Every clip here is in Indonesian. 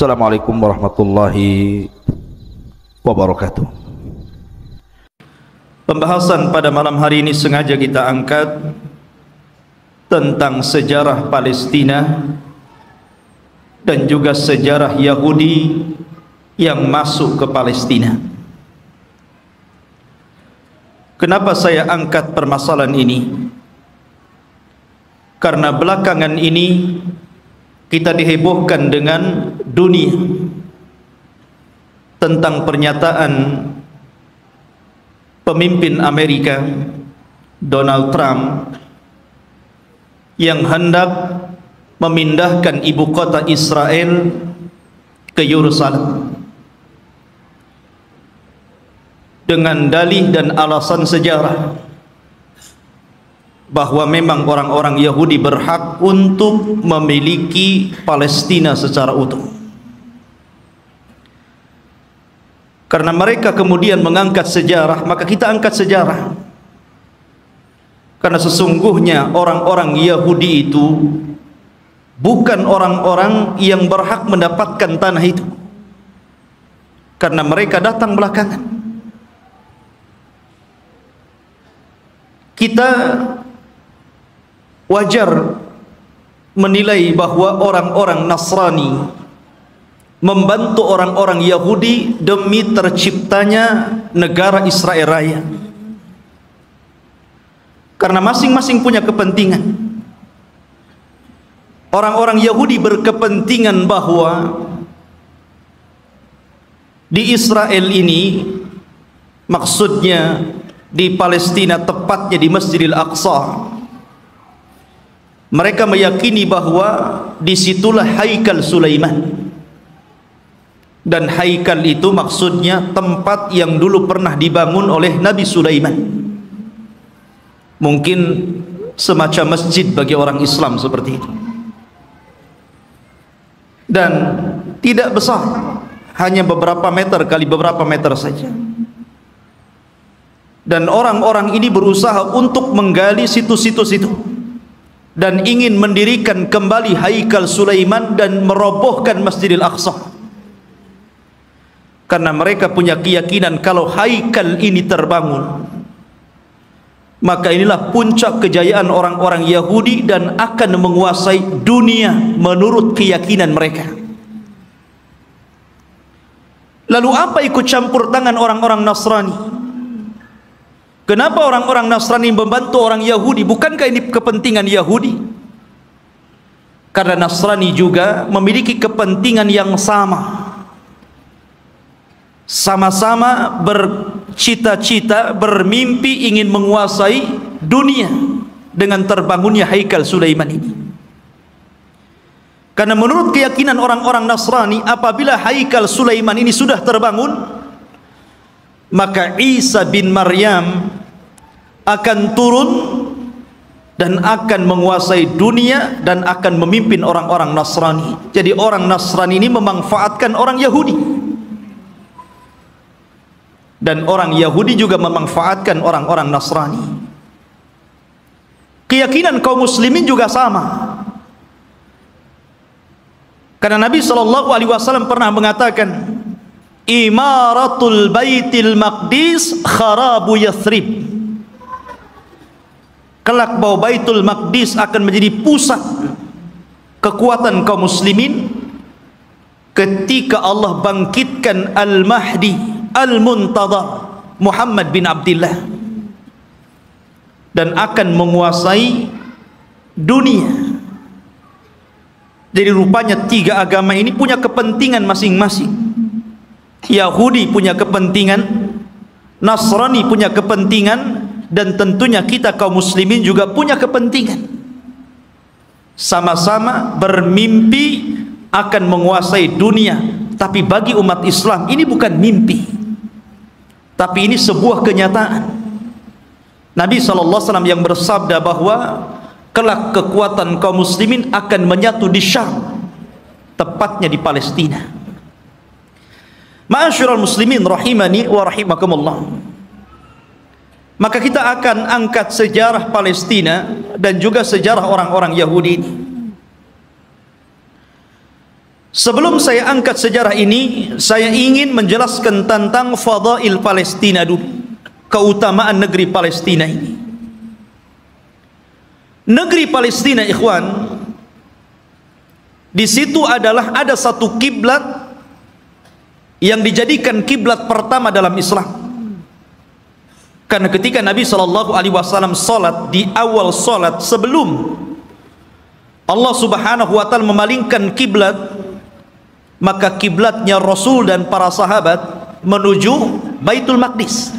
Assalamualaikum warahmatullahi wabarakatuh. Pembahasan pada malam hari ini sengaja kita angkat tentang sejarah Palestina dan juga sejarah Yahudi yang masuk ke Palestina. Kenapa saya angkat permasalahan ini? Karena belakangan ini kita dihebohkan dengan dunia tentang pernyataan pemimpin Amerika Donald Trump yang hendak memindahkan ibu kota Israel ke Yerusalem dengan dalih dan alasan sejarah bahwa memang orang-orang Yahudi berhak untuk memiliki Palestina secara utuh. Karena mereka kemudian mengangkat sejarah, maka kita angkat sejarah. Karena sesungguhnya orang-orang Yahudi itu bukan orang-orang yang berhak mendapatkan tanah itu, karena mereka datang belakangan. Kita wajar menilai bahwa orang-orang Nasrani membantu orang-orang Yahudi demi terciptanya negara Israel Raya, karena masing-masing punya kepentingan. Orang-orang Yahudi berkepentingan bahwa di Israel ini, maksudnya di Palestina, tepatnya di Masjidil Aqsa, mereka meyakini bahwa disitulah haikal Sulaiman, dan haikal itu maksudnya tempat yang dulu pernah dibangun oleh Nabi Sulaiman. Mungkin semacam masjid bagi orang Islam seperti itu, dan tidak besar, hanya beberapa meter kali beberapa meter saja. Dan orang-orang ini berusaha untuk menggali situs-situs itu dan ingin mendirikan kembali haikal Sulaiman dan merobohkan Masjidil Aqsa, karena mereka punya keyakinan kalau haikal ini terbangun, maka inilah puncak kejayaan orang-orang Yahudi dan akan menguasai dunia menurut keyakinan mereka. Lalu apa ikut campur tangan orang-orang Nasrani? Kenapa orang-orang Nasrani membantu orang Yahudi? Bukankah ini kepentingan Yahudi? Karena Nasrani juga memiliki kepentingan yang sama. Sama-sama bercita-cita, bermimpi ingin menguasai dunia dengan terbangunnya haikal Sulaiman ini. Karena menurut keyakinan orang-orang Nasrani, apabila haikal Sulaiman ini sudah terbangun, maka Isa bin Maryam akan turun dan akan menguasai dunia dan akan memimpin orang-orang Nasrani. Jadi orang Nasrani ini memanfaatkan orang Yahudi, dan orang Yahudi juga memanfaatkan orang-orang Nasrani. Keyakinan kaum muslimin juga sama. Karena Nabi SAW pernah mengatakan, Imaratul Baitil Maqdis kharabu Yathrib. Kelak bahwa Baitul Maqdis akan menjadi pusat kekuatan kaum muslimin ketika Allah bangkitkan Al-Mahdi Al-Muntadhar Muhammad bin Abdullah, dan akan menguasai dunia. Jadi rupanya tiga agama ini punya kepentingan masing-masing. Yahudi punya kepentingan, Nasrani punya kepentingan, dan tentunya kita kaum muslimin juga punya kepentingan. Sama-sama bermimpi akan menguasai dunia, tapi bagi umat Islam ini bukan mimpi, tapi ini sebuah kenyataan. Nabi SAW yang bersabda bahwa kelak kekuatan kaum muslimin akan menyatu di Syam, tepatnya di Palestina. Ma'asyiral muslimin rahimani wa rahimakumullah. Maka kita akan angkat sejarah Palestina dan juga sejarah orang-orang Yahudi ini. Sebelum saya angkat sejarah ini, saya ingin menjelaskan tentang fadail Palestina dulu, keutamaan negeri Palestina ini. Negeri Palestina, ikhwan, di situ ada satu kiblat yang dijadikan kiblat pertama dalam Islam. Karena ketika Nabi SAW salat, di awal salat sebelum Allah Subhanahu wa taala memalingkan kiblat, maka kiblatnya Rasul dan para sahabat menuju Baitul Maqdis.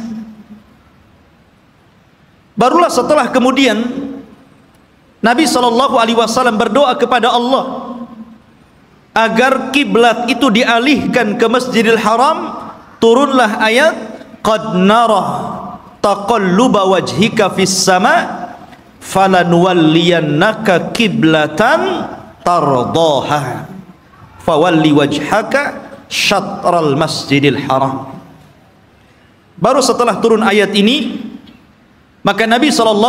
Barulah setelah kemudian Nabi SAW berdoa kepada Allah agar kiblat itu dialihkan ke Masjidil Haram. Turunlah ayat, qad nara taqalluba wajhika fis sama falanuwalliyannaka kiblatan tardaha fawalli wajhaka syatral Masjidil Haram. Baru setelah turun ayat ini, maka Nabi SAW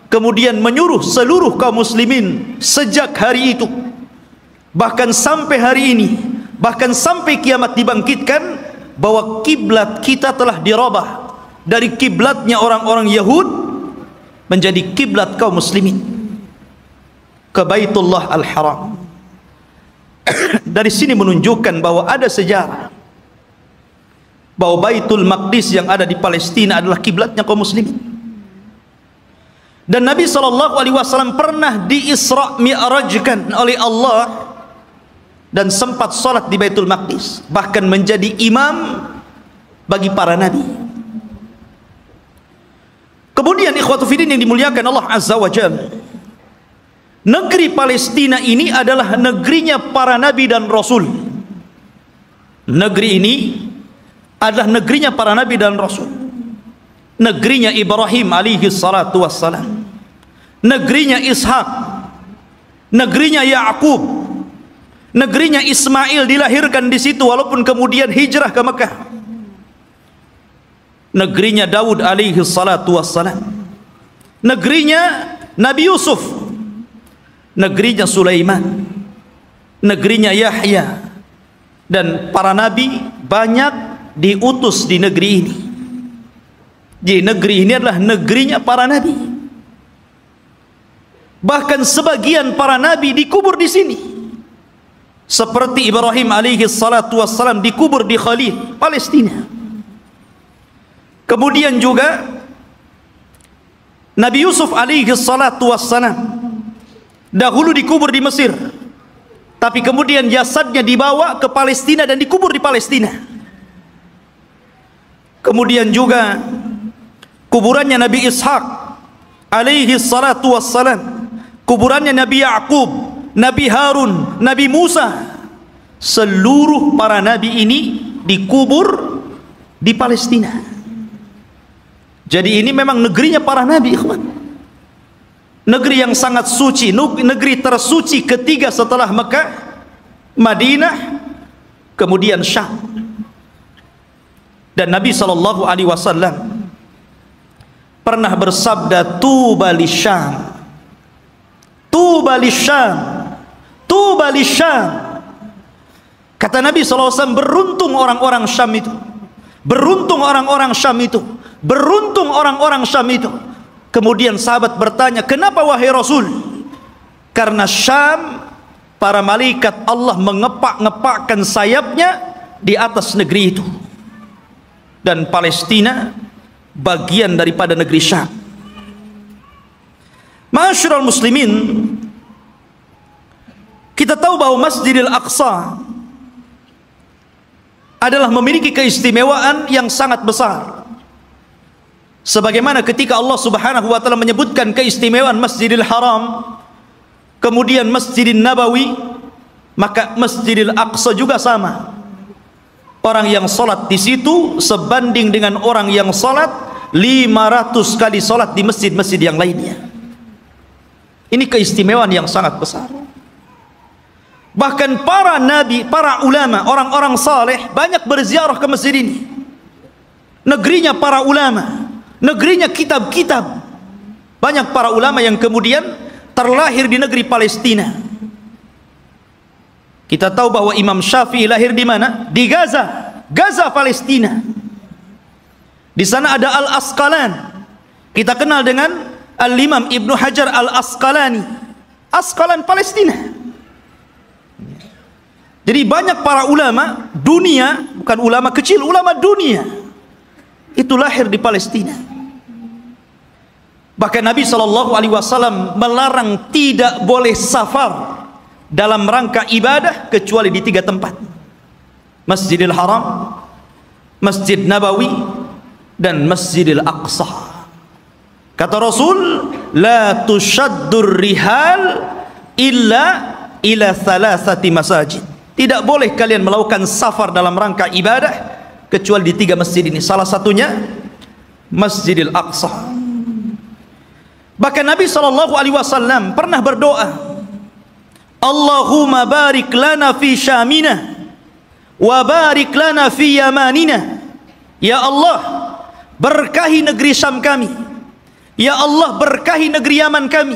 kemudian menyuruh seluruh kaum muslimin sejak hari itu, bahkan sampai hari ini, bahkan sampai kiamat dibangkitkan, bahwa kiblat kita telah dirubah dari kiblatnya orang-orang Yahud menjadi kiblat kaum muslimin ke Baitullah Al-Haram. Dari sini menunjukkan bahwa ada sejarah bahwa Baitul Maqdis yang ada di Palestina adalah kiblatnya kaum muslimin. Dan Nabi SAW pernah di-Isra' Mi'rajkan oleh Allah dan sempat salat di Baitul Maqdis, bahkan menjadi imam bagi para nabi. Kemudian ikhwatu fiddin yang dimuliakan Allah Azza wa Jalla, negeri Palestina ini adalah negerinya para nabi dan rasul. Negeri ini adalah negerinya para nabi dan rasul. Negerinya Ibrahim alaihi salatu wassalam, negerinya Ishak, negerinya Ya'qub, negerinya Ismail dilahirkan di situ walaupun kemudian hijrah ke Mekah. Negerinya Daud alaihi salatu wassalam, negerinya Nabi Yusuf, negerinya Sulaiman, negerinya Yahya, dan para nabi banyak diutus di negeri ini. Jadi negeri ini adalah negerinya para nabi. Bahkan sebagian para nabi dikubur di sini, seperti Ibrahim alaihi salatu wassalam dikubur di Khalil, Palestina. Kemudian juga Nabi Yusuf alaihi salatu wassalam dahulu dikubur di Mesir, tapi kemudian jasadnya dibawa ke Palestina dan dikubur di Palestina. Kemudian juga kuburannya Nabi Ishak alaihi salatu wassalam, kuburannya Nabi Ya'qub, Nabi Harun, Nabi Musa, seluruh para nabi ini dikubur di Palestina. Jadi ini memang negerinya para nabi, ikhwan. Negeri yang sangat suci, negeri tersuci ketiga setelah Mekah, Madinah, kemudian Syam. Dan Nabi SAW pernah bersabda, tuba lisyam, tuba lisyam, tuba lisyam. Kata Nabi SAW, beruntung orang-orang Syam itu, beruntung orang-orang Syam itu, beruntung orang-orang Syam itu. Kemudian sahabat bertanya, kenapa wahai Rasul? Karena Syam, para malaikat Allah mengepak-ngepakkan sayapnya di atas negeri itu, dan Palestina bagian daripada negeri Syam. Ma'asyiral muslimin, kita tahu bahwa Masjidil Aqsa adalah memiliki keistimewaan yang sangat besar. Sebagaimana ketika Allah Subhanahu wa taala menyebutkan keistimewaan Masjidil Haram, kemudian Masjidil Nabawi, maka Masjidil Aqsa juga sama. Orang yang salat di situ sebanding dengan orang yang salat 500 kali salat di masjid-masjid yang lainnya. Ini keistimewaan yang sangat besar. Bahkan para nabi, para ulama, orang-orang saleh banyak berziarah ke masjid ini. Negerinya para ulama, negerinya kitab-kitab. Banyak para ulama yang kemudian terlahir di negeri Palestina. Kita tahu bahwa Imam Syafi'i lahir di mana? Di Gaza, Gaza Palestina. Di sana ada Al-Asqalan. Kita kenal dengan Al-Imam Ibnu Hajar Al-Asqalani. Asqalan Palestina. Jadi banyak para ulama dunia, bukan ulama kecil, ulama dunia, itu lahir di Palestina. Bahkan Nabi SAW melarang tidak boleh safar dalam rangka ibadah kecuali di 3 tempat: Masjidil Haram, Masjid Nabawi, dan Masjidil Aqsa. Kata Rasul, la tushaddur rihal illa ila thalathati masajid. Tidak boleh kalian melakukan safar dalam rangka ibadah kecuali di 3 masjid ini. Salah satunya Masjidil Aqsa. Bahkan Nabi SAW pernah berdoa, Allahumma barik lana fi syamina wa barik lana fi yamanina. Ya Allah, berkahi negeri Syam kami. Ya Allah, berkahi negeri Yaman kami.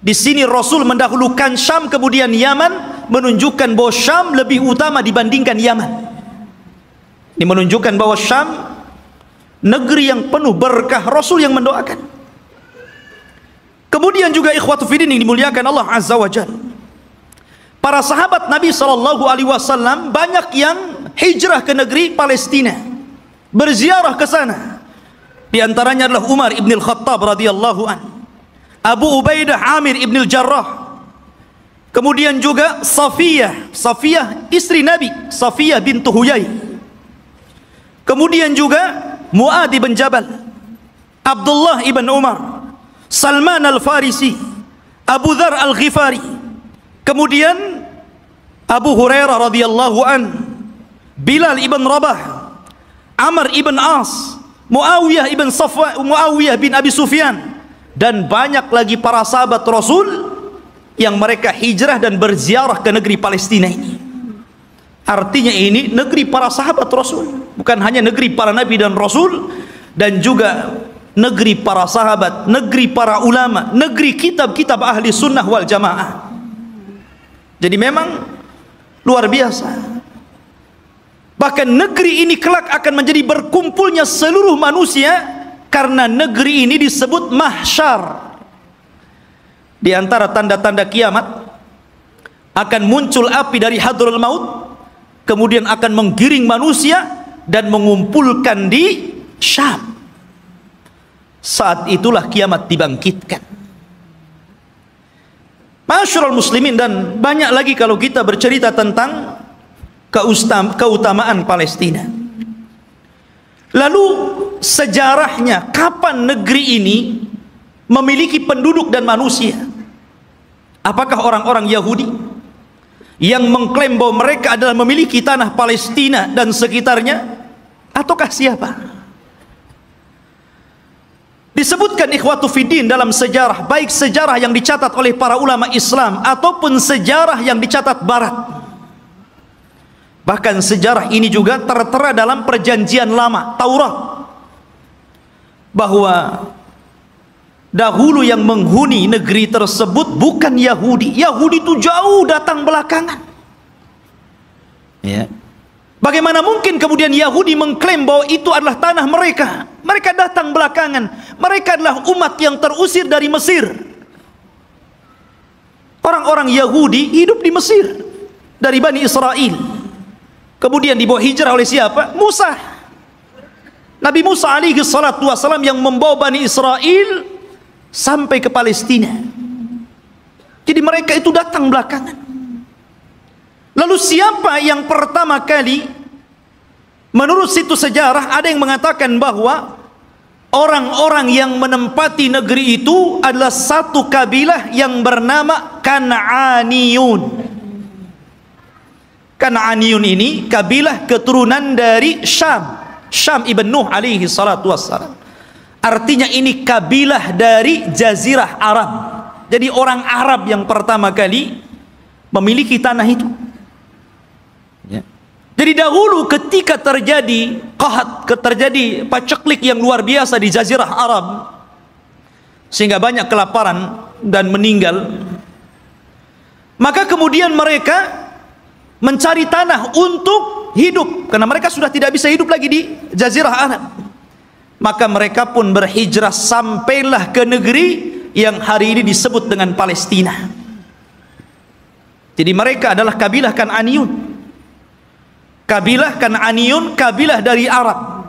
Di sini Rasul mendahulukan Syam kemudian Yaman, menunjukkan bahwa Syam lebih utama dibandingkan Yaman. Ini menunjukkan bahwa Syam negeri yang penuh berkah. Rasul yang mendoakan. Kemudian juga ikhwatu fiddin yang dimuliakan Allah Azza wa Jalla, para sahabat Nabi SAW banyak yang hijrah ke negeri Palestina, berziarah ke sana. Di antaranya adalah Umar ibn al-Khattab radhiyallahu an, Abu Ubaidah Amir ibn al-Jarrah, kemudian juga Safiyah istri Nabi, Safiyah bintu Huyai, kemudian juga Mu'ad ibn Jabal, Abdullah ibn Umar, Salman al-Farisi, Abu Dhar al-Ghifari, kemudian Abu Hurairah radhiyallahu an, Bilal ibn Rabah, Amr ibn As, Muawiyah bin Abi Sufyan, dan banyak lagi para sahabat Rasul yang mereka hijrah dan berziarah ke negeri Palestina ini. Artinya ini negeri para sahabat Rasul, bukan hanya negeri para nabi dan rasul, dan juga negeri para sahabat, negeri para ulama, negeri kitab-kitab ahli sunnah wal jamaah. Jadi memang luar biasa. Bahkan negeri ini kelak akan menjadi berkumpulnya seluruh manusia, karena negeri ini disebut mahsyar. Di antara tanda-tanda kiamat, akan muncul api dari hadraul maut, kemudian akan menggiring manusia dan mengumpulkan di Syam. Saat itulah kiamat dibangkitkan. Masyarul muslimin, dan banyak lagi kalau kita bercerita tentang keutamaan Palestina. Lalu sejarahnya, kapan negeri ini memiliki penduduk dan manusia? Apakah orang-orang Yahudi yang mengklaim bahwa mereka adalah memiliki tanah Palestina dan sekitarnya, ataukah siapa? Disebutkan ikhwatu fiddin dalam sejarah, baik sejarah yang dicatat oleh para ulama Islam ataupun sejarah yang dicatat Barat. Bahkan sejarah ini juga tertera dalam perjanjian lama, Taurat, bahwa dahulu yang menghuni negeri tersebut bukan Yahudi. Yahudi itu jauh datang belakangan. Ya. Bagaimana mungkin kemudian Yahudi mengklaim bahwa itu adalah tanah mereka? Mereka datang belakangan. Mereka adalah umat yang terusir dari Mesir. Orang-orang Yahudi hidup di Mesir dari Bani Israel. Kemudian dibawa hijrah oleh siapa? Musa. Nabi Musa alaihi salatu wassalam yang membawa Bani Israel sampai ke Palestina. Jadi mereka itu datang belakangan. Lalu siapa yang pertama kali, menurut situs sejarah ada yang mengatakan bahwa orang-orang yang menempati negeri itu adalah satu kabilah yang bernama Kan'aniyun. Kan'aniyun ini kabilah keturunan dari Syam ibn Nuh alaihi salatu wassalam. Artinya ini kabilah dari Jazirah Arab. Jadi orang Arab yang pertama kali memiliki tanah itu. Ya. Jadi dahulu ketika terjadi terjadi paceklik yang luar biasa di Jazirah Arab, sehingga banyak kelaparan dan meninggal, maka kemudian mereka mencari tanah untuk hidup, karena mereka sudah tidak bisa hidup lagi di Jazirah Arab. Maka mereka pun berhijrah sampailah ke negeri yang hari ini disebut dengan Palestina. Jadi mereka adalah kabilah Kan'aniyun. Kabilah Kan'aniyun, kabilah dari Arab.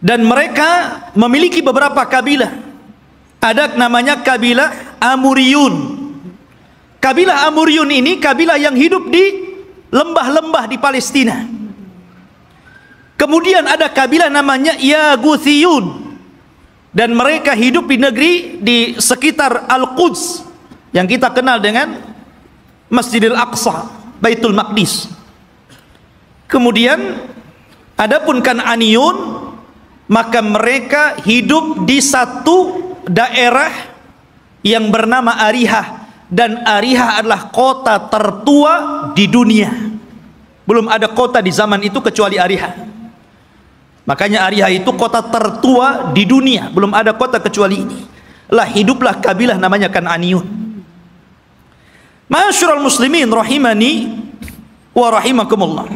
Dan mereka memiliki beberapa kabilah. Ada namanya kabilah Amuriyun. Kabilah Amuriyun ini kabilah yang hidup di lembah-lembah di Palestina. Kemudian ada kabilah namanya Yaguthiyun, dan mereka hidup di negeri di sekitar Al-Quds yang kita kenal dengan Masjidil Aqsa, Baitul Maqdis. Kemudian adapun Kan'aniyun, maka mereka hidup di satu daerah yang bernama Arihah, dan Arihah adalah kota tertua di dunia. Belum ada kota di zaman itu kecuali Arihah. Makanya Arihah itu kota tertua di dunia, belum ada kota kecuali ini. Hiduplah kabilah namanya Kan'aniyun. Ma'asyiral muslimin rahimani wa rahimakumullah.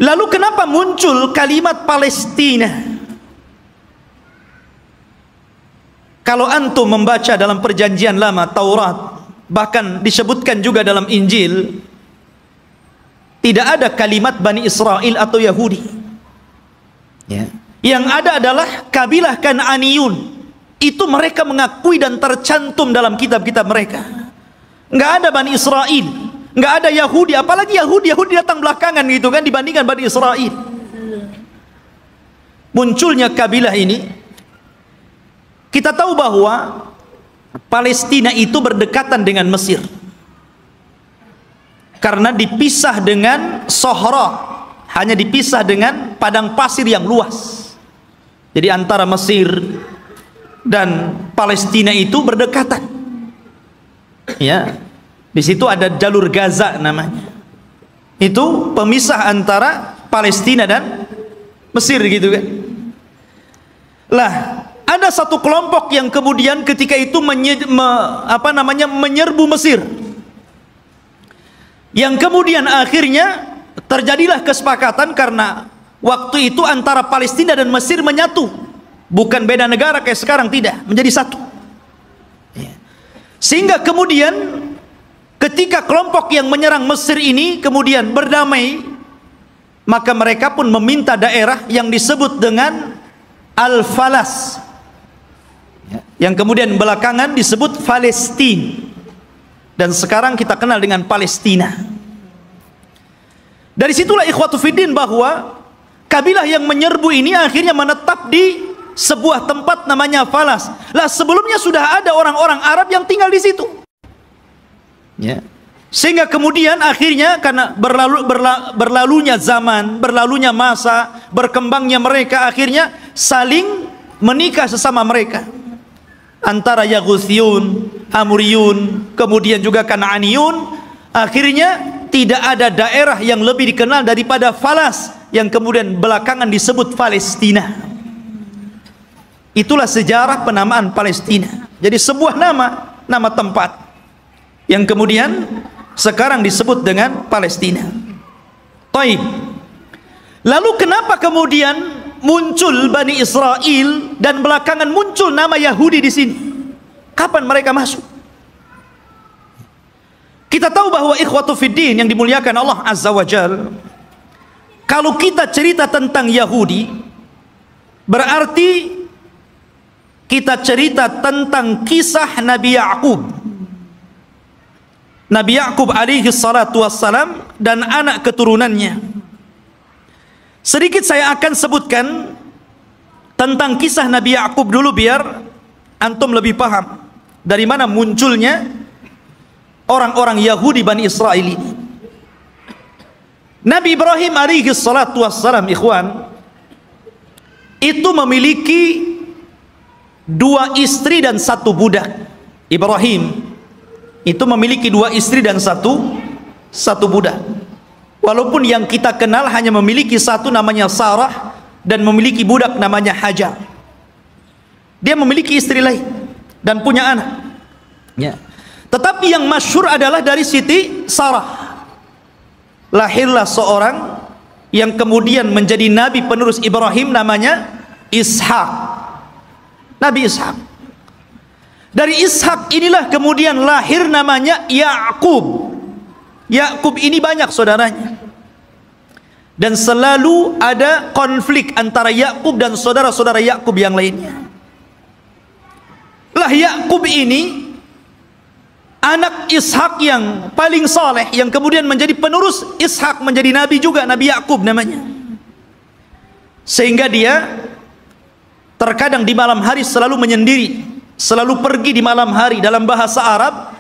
Lalu kenapa muncul kalimat Palestina? Kalau antum membaca dalam perjanjian lama Taurat, bahkan disebutkan juga dalam Injil, tidak ada kalimat Bani Israel atau Yahudi. Ya. Yang ada adalah kabilah Kan'aniyun. Itu mereka mengakui dan tercantum dalam kitab-kitab mereka. Nggak ada Bani Israel, nggak ada Yahudi. Apalagi Yahudi datang belakangan gitu kan, dibandingkan Bani Israel. Munculnya kabilah ini, kita tahu bahwa Palestina itu berdekatan dengan Mesir, karena dipisah dengan Sohra, hanya dipisah dengan padang pasir yang luas. Jadi antara Mesir dan Palestina itu berdekatan. Ya, di situ ada jalur Gaza namanya. Itu pemisah antara Palestina dan Mesir gitu kan. Lah, ada satu kelompok yang kemudian ketika itu menyerbu Mesir. Yang kemudian akhirnya terjadilah kesepakatan, karena waktu itu antara Palestina dan Mesir menyatu, bukan beda negara kayak sekarang, tidak, menjadi satu. Sehingga kemudian ketika kelompok yang menyerang Mesir ini kemudian berdamai, maka mereka pun meminta daerah yang disebut dengan Al-Falas, yang kemudian belakangan disebut Palestina, dan sekarang kita kenal dengan Palestina. Dari situlah ikhwatu fiddin bahwa kabilah yang menyerbu ini akhirnya menetap di sebuah tempat namanya Falas. Lah, sebelumnya sudah ada orang-orang Arab yang tinggal di situ. Ya. Sehingga kemudian akhirnya karena berlalunya zaman, berlalunya masa, berkembangnya mereka, akhirnya saling menikah sesama mereka. Antara Yaguthiyun, Amuriyun, kemudian juga Kan'aniyun. Akhirnya tidak ada daerah yang lebih dikenal daripada Falas, yang kemudian belakangan disebut Palestina. Itulah sejarah penamaan Palestina. Jadi sebuah nama tempat yang kemudian sekarang disebut dengan Palestina. Taib. Lalu kenapa kemudian muncul Bani Israel dan belakangan muncul nama Yahudi di sini? Kapan mereka masuk? Kita tahu bahwa ikhwatu fiddin yang dimuliakan Allah Azza wa Jal, kalau kita cerita tentang Yahudi, berarti kita cerita tentang kisah Nabi Ya'qub. Nabi Ya'qub alaihi salatu wassalam dan anak keturunannya. Sedikit saya akan sebutkan tentang kisah Nabi Yakub dulu biar antum lebih paham dari mana munculnya orang-orang Yahudi Bani Israel ini. Nabi Ibrahim alaihi salatu wassalam, ikhwan, itu memiliki 2 istri dan 1 budak. Ibrahim itu memiliki 2 istri dan satu budak. Walaupun yang kita kenal hanya memiliki 1 namanya Sarah dan memiliki budak namanya Hajar. Dia memiliki istri lain dan punya anak. Ya. Tetapi yang masyhur adalah dari Siti Sarah. Lahirlah seorang yang kemudian menjadi nabi penerus Ibrahim namanya Ishak. Nabi Ishak. Dari Ishak inilah kemudian lahir namanya Yakub. Yakub ini banyak saudaranya. Dan selalu ada konflik antara Yakub dan saudara-saudara Yakub yang lainnya. Lah Yakub ini anak Ishak yang paling saleh, yang kemudian menjadi penerus Ishak, menjadi nabi juga, Nabi Yakub namanya. Sehingga dia terkadang di malam hari selalu menyendiri, selalu pergi di malam hari. Dalam bahasa Arab,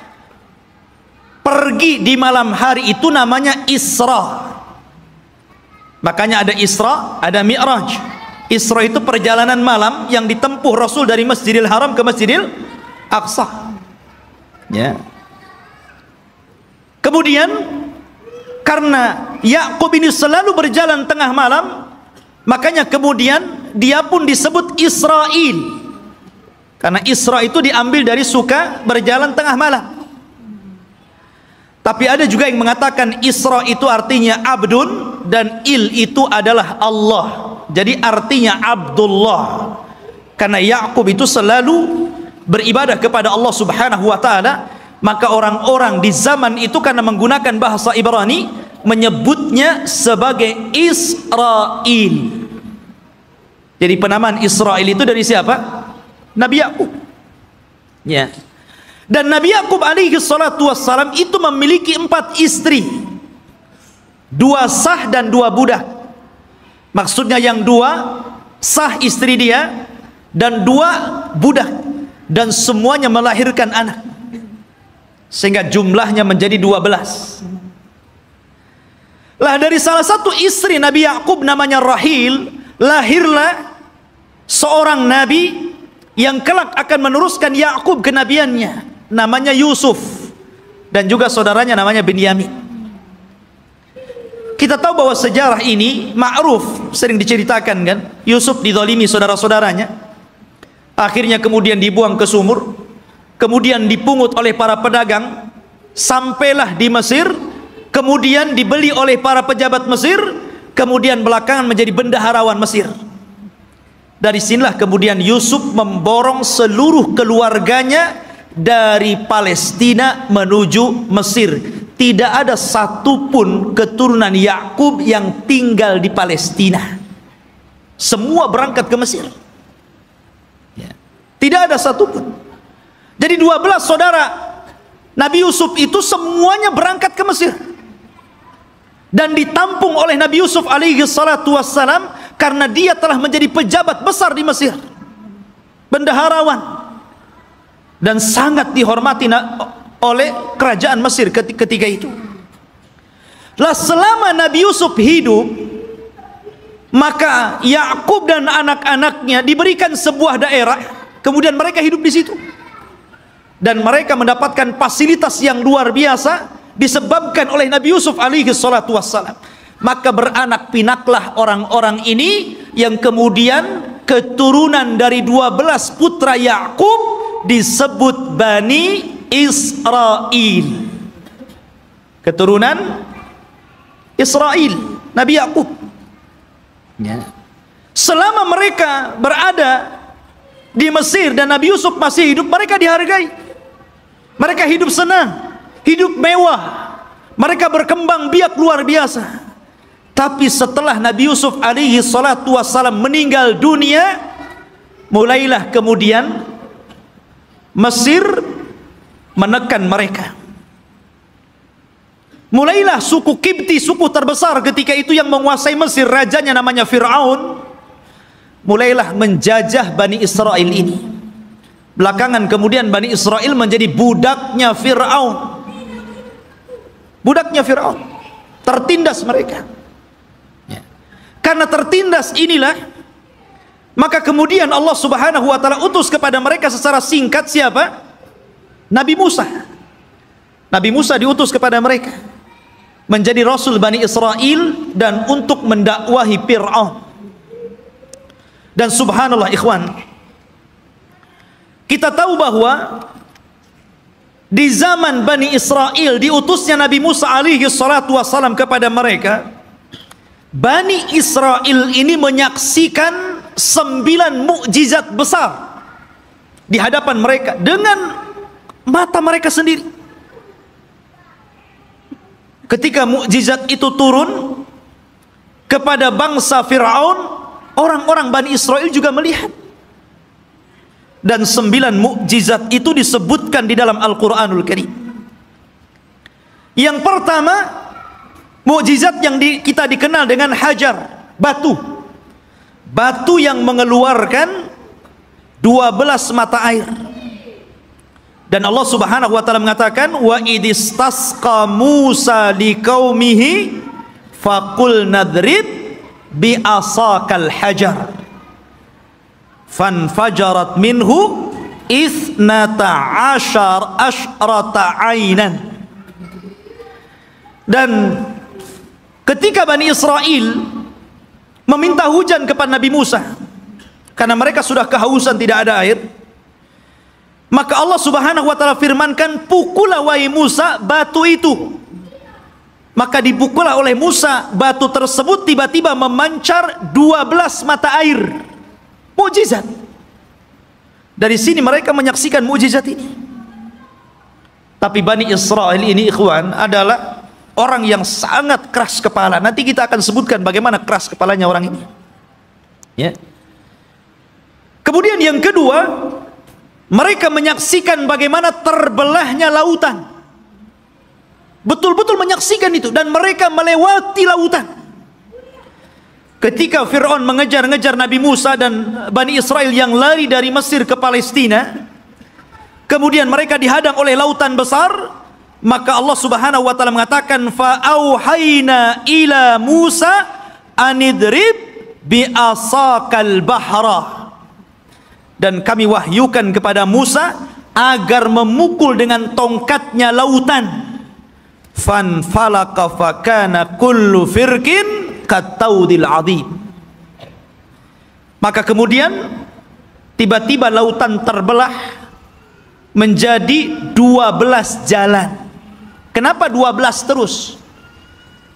pergi di malam hari itu namanya Isra. Makanya ada Isra, ada Mi'raj. Isra itu perjalanan malam yang ditempuh Rasul dari Masjidil Haram ke Masjidil Aqsa. Ya. Kemudian karena Yakub ini selalu berjalan tengah malam, makanya kemudian dia pun disebut Israel. Karena Isra itu diambil dari suka berjalan tengah malam. Tapi ada juga yang mengatakan Isra itu artinya abdun dan il itu adalah Allah. Jadi artinya Abdullah. Karena Yakub itu selalu beribadah kepada Allah Subhanahu wa taala, maka orang-orang di zaman itu karena menggunakan bahasa Ibrani menyebutnya sebagai Israel. Jadi penamaan Israel itu dari siapa? Nabi Yakub. Ya. Dan Nabi Yakub alaihi salatu wassalam itu memiliki 4 istri, 2 sah dan 2 budak. Maksudnya yang 2 sah istri dia dan 2 budak, dan semuanya melahirkan anak, sehingga jumlahnya menjadi 12. Lah dari salah satu istri Nabi Yakub namanya Rahil, lahirlah seorang nabi yang kelak akan meneruskan Yakub kenabiannya, namanya Yusuf, dan juga saudaranya namanya Binyamin. Kita tahu bahwa sejarah ini ma'ruf, sering diceritakan kan. Yusuf dizalimi saudara-saudaranya, akhirnya kemudian dibuang ke sumur, kemudian dipungut oleh para pedagang, sampailah di Mesir, kemudian dibeli oleh para pejabat Mesir, kemudian belakangan menjadi bendaharawan Mesir. Dari sinilah kemudian Yusuf memborong seluruh keluarganya dari Palestina menuju Mesir. Tidak ada satupun keturunan Yakub yang tinggal di Palestina. Semua berangkat ke Mesir. Tidak ada satupun. Jadi 12 saudara Nabi Yusuf itu semuanya berangkat ke Mesir, dan ditampung oleh Nabi Yusuf alaihi salatu wassalam karena dia telah menjadi pejabat besar di Mesir, bendaharawan, dan sangat dihormati oleh kerajaan Mesir ketika itu. Lah selama Nabi Yusuf hidup, maka Yakub dan anak-anaknya diberikan sebuah daerah, kemudian mereka hidup di situ, dan mereka mendapatkan fasilitas yang luar biasa disebabkan oleh Nabi Yusuf alaihi salatu wassalam. Maka beranak pinaklah orang-orang ini yang kemudian keturunan dari 12 putra Yakub disebut Bani Israel. Keturunan Israel, Nabi Yakub. Ya. Selama mereka berada di Mesir dan Nabi Yusuf masih hidup, mereka dihargai. Mereka hidup senang, hidup mewah, mereka berkembang biak luar biasa. Tapi setelah Nabi Yusuf alaihi salatu wassalam meninggal dunia, mulailah kemudian Mesir menekan mereka. Mulailah suku Kipti, suku terbesar ketika itu yang menguasai Mesir, rajanya namanya Fir'aun. mulailah menjajah Bani Israel ini. Belakangan kemudian Bani Israel menjadi budaknya Fir'aun. Budaknya Fir'aun, tertindas mereka. Karena tertindas inilah, maka kemudian Allah Subhanahu wa ta'ala utus kepada mereka secara singkat siapa? Nabi Musa. Nabi Musa diutus kepada mereka menjadi Rasul Bani Israel dan untuk mendakwahi Fir'aun. Dan subhanallah ikhwan, kita tahu bahwa di zaman Bani Israel diutusnya Nabi Musa alaihi salatu wassalam kepada mereka, Bani Israel ini menyaksikan 9 mukjizat besar di hadapan mereka dengan mata mereka sendiri. Ketika mukjizat itu turun kepada bangsa Fir'aun, orang-orang Bani Israel juga melihat. Dan 9 mukjizat itu disebutkan di dalam Al-Quranul Karim. Yang pertama, mukjizat yang kita dikenal dengan hajar, batu. Batu yang mengeluarkan 12 mata air. Dan Allah Subhanahu wa ta'ala mengatakan, wa idistasqa Musa liqaumihi faqul nadrib bi asakal hajar fanfajarat minhu isnata asyrata ainan. Dan ketika Bani Israel meminta hujan kepada Nabi Musa karena mereka sudah kehausan, tidak ada air, maka Allah Subhanahu wa ta'ala firmankan, pukullah wahai Musa batu itu. Maka dipukullah oleh Musa batu tersebut, tiba-tiba memancar 12 mata air. Mukjizat. Dari sini mereka menyaksikan mukjizat ini. Tapi Bani Israel ini ikhwan adalah orang yang sangat keras kepala. Nanti kita akan sebutkan bagaimana keras kepalanya orang ini. Ya. Kemudian yang kedua, mereka menyaksikan bagaimana terbelahnya lautan. Betul-betul menyaksikan itu, dan mereka melewati lautan. Ketika Fir'aun mengejar-ngejar Nabi Musa dan Bani Israel yang lari dari Mesir ke Palestina, kemudian mereka dihadang oleh lautan besar, maka Allah Subhanahu wa ta'ala mengatakan, fa'auhayna ila Musa anidrib bi asakal bahra. Dan kami wahyukan kepada Musa agar memukul dengan tongkatnya lautan. Fanfalaka fakana kullu firqin kataudil adhim. Maka kemudian tiba-tiba lautan terbelah menjadi 12 jalan. Kenapa 12 terus?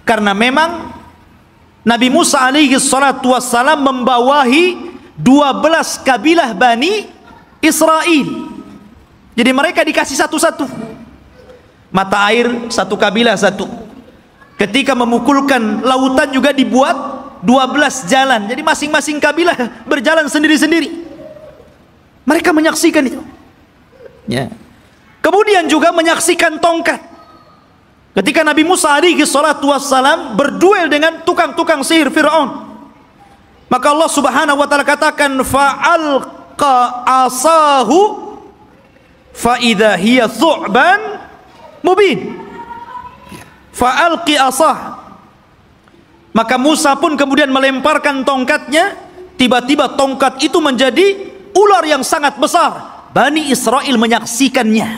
Karena memang Nabi Musa alaihi salatu wassalam membawahi 12 kabilah Bani Israel. Jadi mereka dikasih satu-satu mata air, satu kabilah satu. Ketika memukulkan lautan juga dibuat 12 jalan. Jadi masing-masing kabilah berjalan sendiri-sendiri. Mereka menyaksikan itu. Ya. Kemudian juga menyaksikan tongkat. Ketika Nabi Musa alaihi salatu wassalam berduel dengan tukang-tukang sihir Fir'aun, maka Allah Subhanahu wa ta'ala katakan, fa'alqa asahu fa idza hiya thu'ban mubin. Fa'alqi asah. Maka Musa pun kemudian melemparkan tongkatnya, tiba-tiba tongkat itu menjadi ular yang sangat besar. Bani Israel menyaksikannya,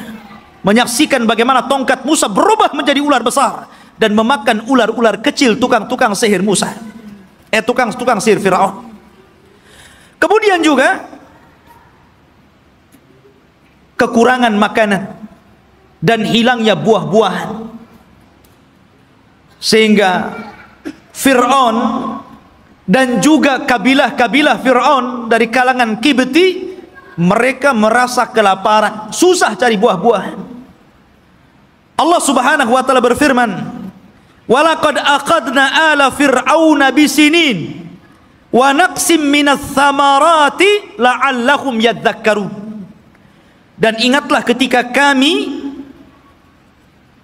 menyaksikan bagaimana tongkat Musa berubah menjadi ular besar dan memakan ular-ular kecil tukang-tukang sihir Musa, tukang-tukang sihir Fir'aun. Kemudian juga kekurangan makanan dan hilangnya buah-buahan, sehingga Fir'aun dan juga kabilah-kabilah Fir'aun dari kalangan Kibti, mereka merasa kelaparan, susah cari buah-buahan. Allah Subhanahu wa ta'ala berfirman, walaqad aqadna ala fir'auna bisinin wa naqsim minas thamarati la'allahum yadzakkarun. Dan ingatlah ketika kami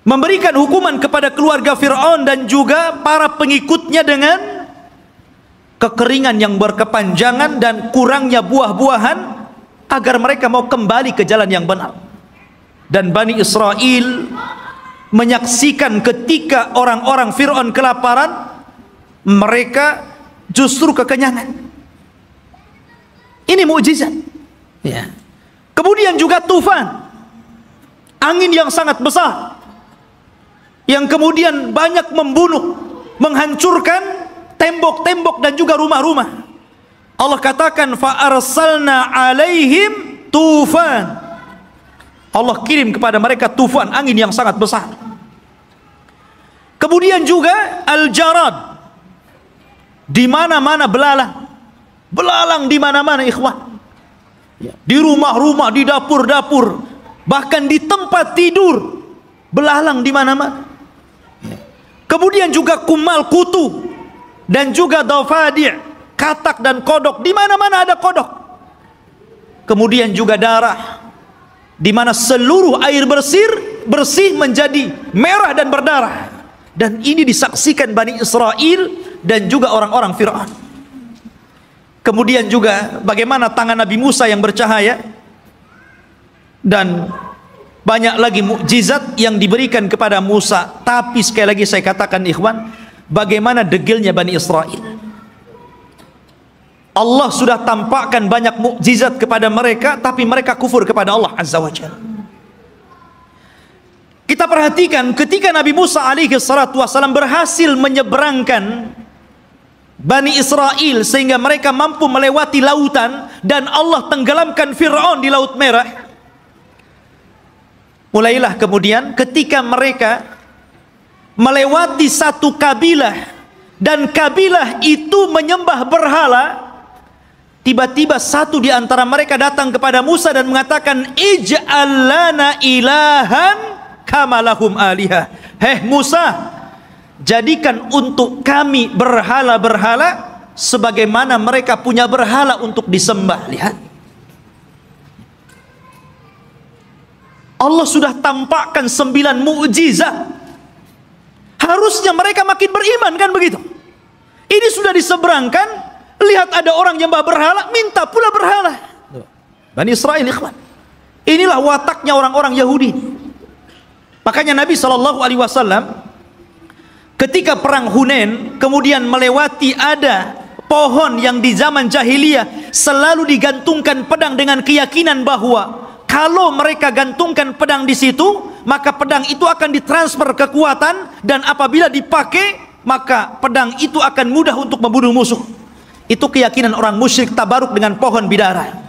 memberikan hukuman kepada keluarga Fir'aun dan juga para pengikutnya dengan kekeringan yang berkepanjangan dan kurangnya buah-buahan, agar mereka mau kembali ke jalan yang benar. Dan Bani Israel menyaksikan ketika orang-orang Fir'aun kelaparan, mereka justru kekenyangan. Ini mukjizat. Ya. Kemudian juga tufan, angin yang sangat besar, yang kemudian banyak membunuh, menghancurkan tembok-tembok dan juga rumah-rumah. Allah katakan fa arsalna alaihim tufan. Allah kirim kepada mereka tufan, angin yang sangat besar. Kemudian juga al-jarad, di mana-mana belalang. Belalang di mana-mana, ikhwan. Di rumah-rumah, di dapur-dapur, bahkan di tempat tidur, belalang di mana-mana. Kemudian juga kumal kutu dan juga dafadi', katak dan kodok, di mana-mana ada kodok. Kemudian juga darah, di mana seluruh air bersih menjadi merah dan berdarah. Dan ini disaksikan Bani Israel dan juga orang-orang Fir'aun. Kemudian juga bagaimana tangan Nabi Musa yang bercahaya, dan banyak lagi mukjizat yang diberikan kepada Musa. Tapi sekali lagi saya katakan, ikhwan, bagaimana degilnya Bani Israel. Allah sudah tampakkan banyak mukjizat kepada mereka, tapi mereka kufur kepada Allah Azza wa Jalla. Kita perhatikan ketika Nabi Musa alaihi salatu wassalam berhasil menyeberangkan Bani Israel sehingga mereka mampu melewati lautan, dan Allah tenggelamkan Fir'aun di Laut Merah. Mulailah kemudian ketika mereka melewati satu kabilah, dan kabilah itu menyembah berhala, tiba-tiba satu di antara mereka datang kepada Musa dan mengatakan, ij'al lana ilahan kama lahum alihah. Hei Musa, jadikan untuk kami berhala-berhala sebagaimana mereka punya berhala untuk disembah. Lihat, Allah sudah tampakkan 9 mukjizat. Harusnya mereka makin beriman, kan begitu? Ini sudah diseberangkan, lihat ada orang yang berhala, minta pula berhala. Bani Israel, ikhwan, inilah wataknya orang-orang Yahudi. Makanya Nabi SAW ketika perang Hunain kemudian melewati ada pohon yang di zaman jahiliyah selalu digantungkan pedang dengan keyakinan bahwa kalau mereka gantungkan pedang di situ, maka pedang itu akan ditransfer kekuatan, dan apabila dipakai maka pedang itu akan mudah untuk membunuh musuh. Itu keyakinan orang musyrik tabaruk dengan pohon bidara.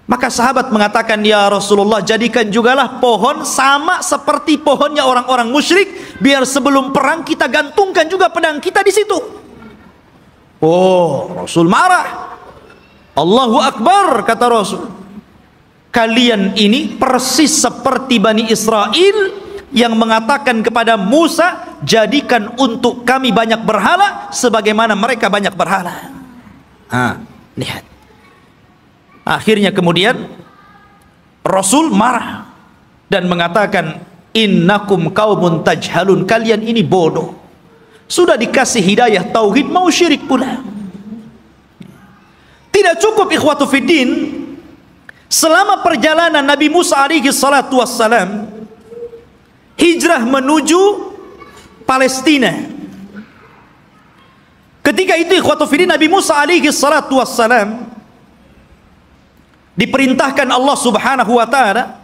Maka sahabat mengatakan, ya Rasulullah, jadikan jugalah pohon sama seperti pohonnya orang-orang musyrik, biar sebelum perang kita gantungkan juga pedang kita di situ. Oh, Rasul marah. Allahu Akbar, kata Rasul. Kalian ini persis seperti Bani Israel yang mengatakan kepada Musa, jadikan untuk kami banyak berhala sebagaimana mereka banyak berhala. Lihat. Akhirnya kemudian Rasul marah dan mengatakan, innakum qaumun tajhalun, kalian ini bodoh. Sudah dikasih hidayah tauhid mau syirik pula. Tidak cukup ikhwatu fiddin, selama perjalanan Nabi Musa alaihi salatu wassalam hijrah menuju Palestina. Ketika itu ikhwatu fiddin, Nabi Musa alaihi salatu wassalam diperintahkan Allah Subhanahu wa ta'ala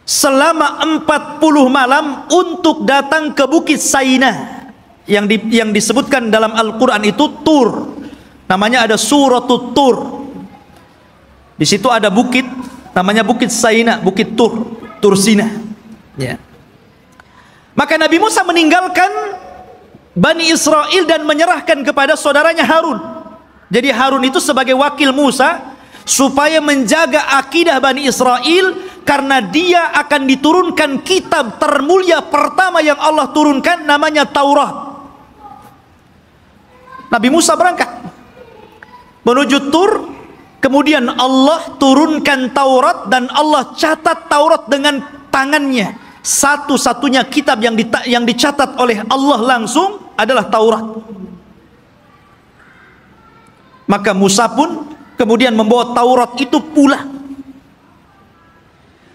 selama 40 malam untuk datang ke Bukit Saina yang disebutkan dalam Al-Quran itu Tur. Namanya ada Suratul Tur. Di situ ada bukit namanya Bukit Saina, Bukit Tur, Tur Sina. Ya. Maka Nabi Musa meninggalkan Bani Israel dan menyerahkan kepada saudaranya Harun. Jadi Harun itu sebagai wakil Musa supaya menjaga akidah Bani Israel, karena dia akan diturunkan kitab termulia pertama yang Allah turunkan, namanya Taurat. Nabi Musa berangkat menuju Tur, kemudian Allah turunkan Taurat, dan Allah catat Taurat dengan tangannya. Satu-satunya kitab yang dicatat oleh Allah langsung adalah Taurat. Maka Musa pun kemudian membawa Taurat itu pula.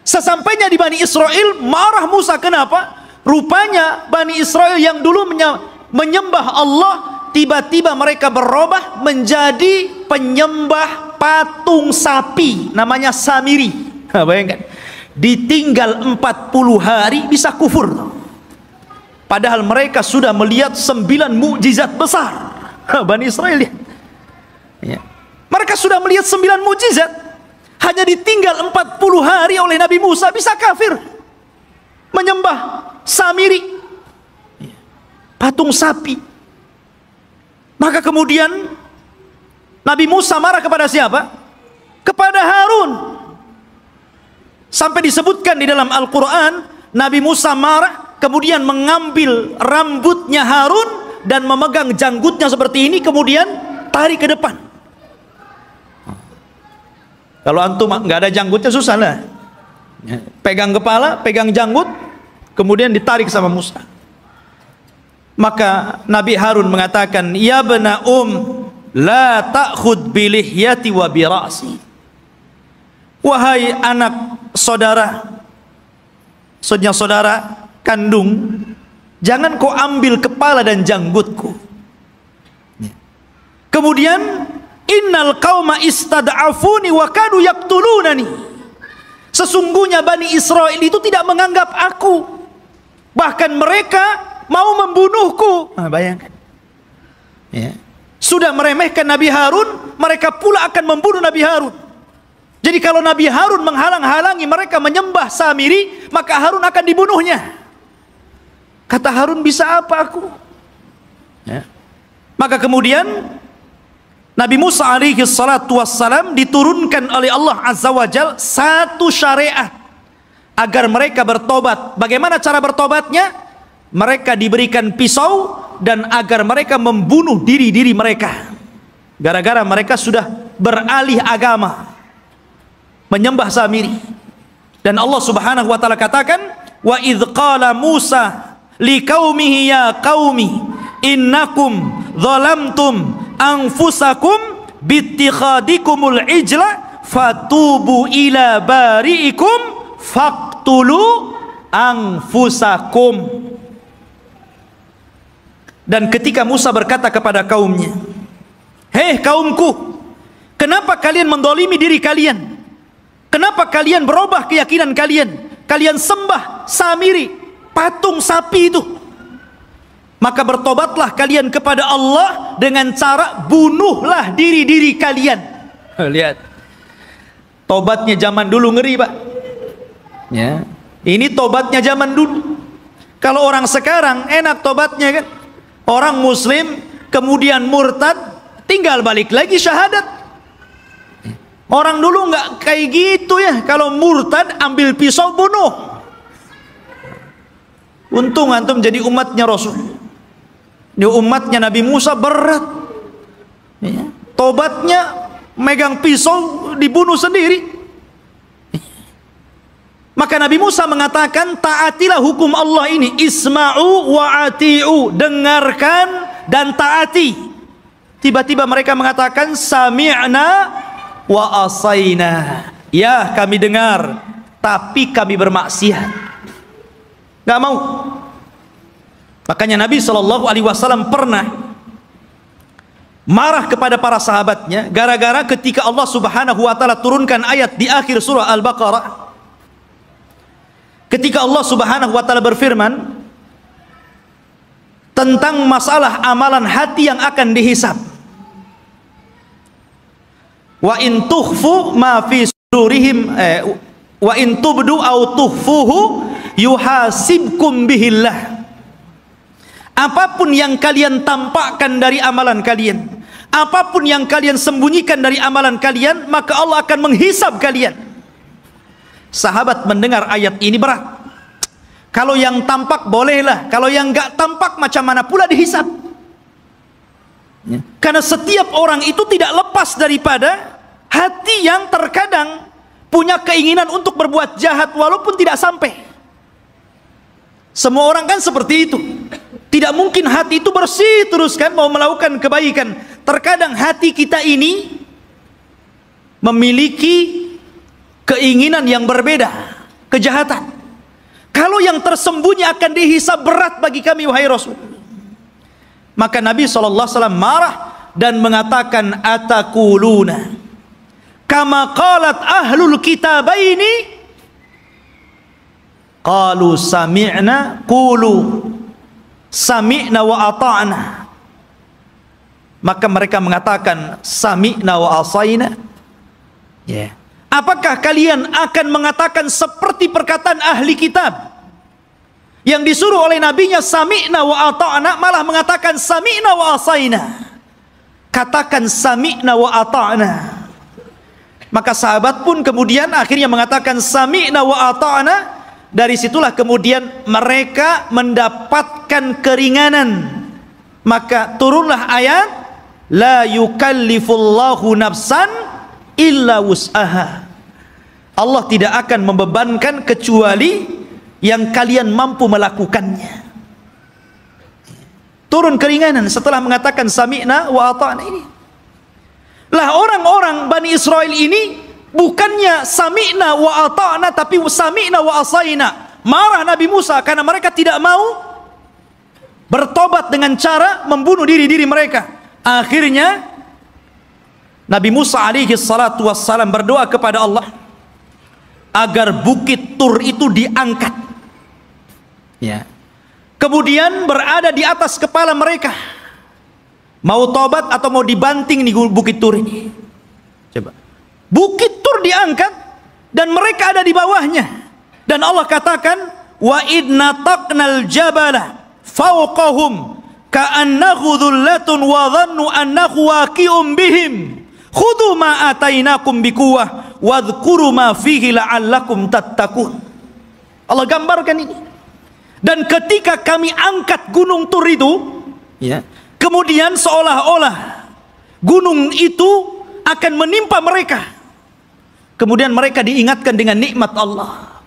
Sesampainya di Bani Israel, marah Musa. Kenapa? Rupanya Bani Israel yang dulu menyembah Allah, tiba-tiba mereka berubah menjadi penyembah patung sapi, namanya Samiri. Bayangkan, ditinggal 40 hari bisa kufur, padahal mereka sudah melihat 9 mukjizat besar. Bani Israel lihat, ya. Mereka sudah melihat 9 mukjizat, hanya ditinggal 40 hari oleh Nabi Musa bisa kafir, menyembah Samiri, patung sapi. Maka kemudian Nabi Musa marah kepada siapa? Kepada Harun. Sampai disebutkan di dalam Al-Quran, Nabi Musa marah, kemudian mengambil rambutnya Harun dan memegang janggutnya seperti ini, kemudian tarik ke depan. Kalau antum nggak ada janggutnya susah lah. Pegang kepala, pegang janggut, kemudian ditarik sama Musa. Maka Nabi Harun mengatakan, ya bena la ta'khud bilihyati wa birasi. Wahai anak saudara kandung, jangan kau ambil kepala dan janggutku. Kemudian, innal qauma istad'afuni wa kadu yaqtulunani. Sesungguhnya Bani Israel itu tidak menganggap aku, bahkan mereka mau membunuhku. Bayangkan, ya. Sudah meremehkan Nabi Harun, mereka pula akan membunuh Nabi Harun. Jadi kalau Nabi Harun menghalang-halangi mereka menyembah Samiri, maka Harun akan dibunuhnya. Kata Harun, bisa apa aku? Ya. Maka kemudian Nabi Musa alaihi salatu wassalam diturunkan oleh Allah Azza wa Jal satu syariat agar mereka bertobat. Bagaimana cara bertobatnya? Mereka diberikan pisau dan agar mereka membunuh diri-diri mereka. Gara-gara mereka sudah beralih agama, menyembah Samiri. Dan Allah Subhanahu wa taala katakan, wa idz qala Musa liqaumihi ya qaumi innakum zalamtum anfusakum bittikhadikumul ijla fatubu ila bari'ikum faqtulu anfusakum. Dan ketika Musa berkata kepada kaumnya, hei kaumku, kenapa kalian mendolimi diri kalian? Kenapa kalian berubah keyakinan kalian? Kalian sembah Samiri, patung sapi itu. Maka bertobatlah kalian kepada Allah dengan cara bunuhlah diri-diri kalian. Lihat, tobatnya zaman dulu ngeri, Pak. Ya, ini tobatnya zaman dulu. Kalau orang sekarang enak tobatnya kan. Orang muslim kemudian murtad, tinggal balik lagi syahadat. Orang dulu nggak kayak gitu ya. Kalau murtad ambil pisau bunuh. Untung antum jadi umatnya Rasul. Di umatnya Nabi Musa berat. Ya. Tobatnya megang pisau dibunuh sendiri. Maka Nabi Musa mengatakan, taatilah hukum Allah ini, isma'u wa ati'u, dengarkan dan taati. Tiba-tiba mereka mengatakan, sami'na wa asayna. Ya, kami dengar, tapi kami bermaksiat. Gak mau. Makanya Nabi SAW pernah marah kepada para sahabatnya, gara-gara ketika Allah Subhanahu wa ta'ala turunkan ayat di akhir surah Al-Baqarah. Ketika Allah Subhanahu wa ta'ala berfirman tentang masalah amalan hati yang akan dihisab. Wa in tukhfu ma fi sudurihim wa in tubdu aw tukhfuhu yuhasibkum bihillah. Apapun yang kalian tampakkan dari amalan kalian, apapun yang kalian sembunyikan dari amalan kalian, maka Allah akan menghisab kalian. Sahabat mendengar ayat ini berat. Kalau yang tampak bolehlah, kalau yang enggak tampak macam mana pula dihisab. Karena setiap orang itu tidak lepas daripada hati yang terkadang punya keinginan untuk berbuat jahat walaupun tidak sampai. Semua orang kan seperti itu. Tidak mungkin hati itu bersih terus kan mau melakukan kebaikan. terkadang hati kita ini memiliki keinginan yang berbeda, kejahatan. Kalau yang tersembunyi akan dihisab berat bagi kami, wahai Rasul. Maka Nabi SAW marah dan mengatakan, atakuluna kama qalat ahlul kitabaini qalu sami'na qulu sami'na wa ata'na. Maka mereka mengatakan sami'na wa asaina. Apakah kalian akan mengatakan seperti perkataan ahli kitab yang disuruh oleh nabinya sami'na wa ata'na, malah mengatakan sami'na wa asaina? Katakan sami'na wa ata'na. Maka sahabat pun kemudian akhirnya mengatakan sami'na wa ata'na. Dari situlah kemudian mereka mendapatkan keringanan. Maka turunlah ayat la yukallifullahu nafsan illa wus'aha. Allah tidak akan membebankan kecuali yang kalian mampu melakukannya. Turun keringanan setelah mengatakan sami'na wa ata'na ini. Lah orang-orang Bani Israel ini bukannya sami'na wa ata'na, tapi sami'na wa asaina. Marah Nabi Musa karena mereka tidak mau bertobat dengan cara membunuh diri-diri mereka. Akhirnya Nabi Musa alaihi salatu wassalam berdoa kepada Allah agar bukit Tur itu diangkat, kemudian berada di atas kepala mereka. Mau tobat atau mau dibanting di bukit Tur ini? Coba. Bukit Tur diangkat dan mereka ada di bawahnya. Dan Allah katakan, wa idna taqnal jabala fawqahum ka'annahu dhullatun wa dhannu annahu waqi'un bihim khudhu ma atainakum biquwwah wadhkuru ma fihi la'allakum tattaqun. Allah gambarkan ini. Dan ketika kami angkat gunung Tur itu, kemudian seolah-olah gunung itu akan menimpa mereka. Kemudian mereka diingatkan dengan nikmat Allah.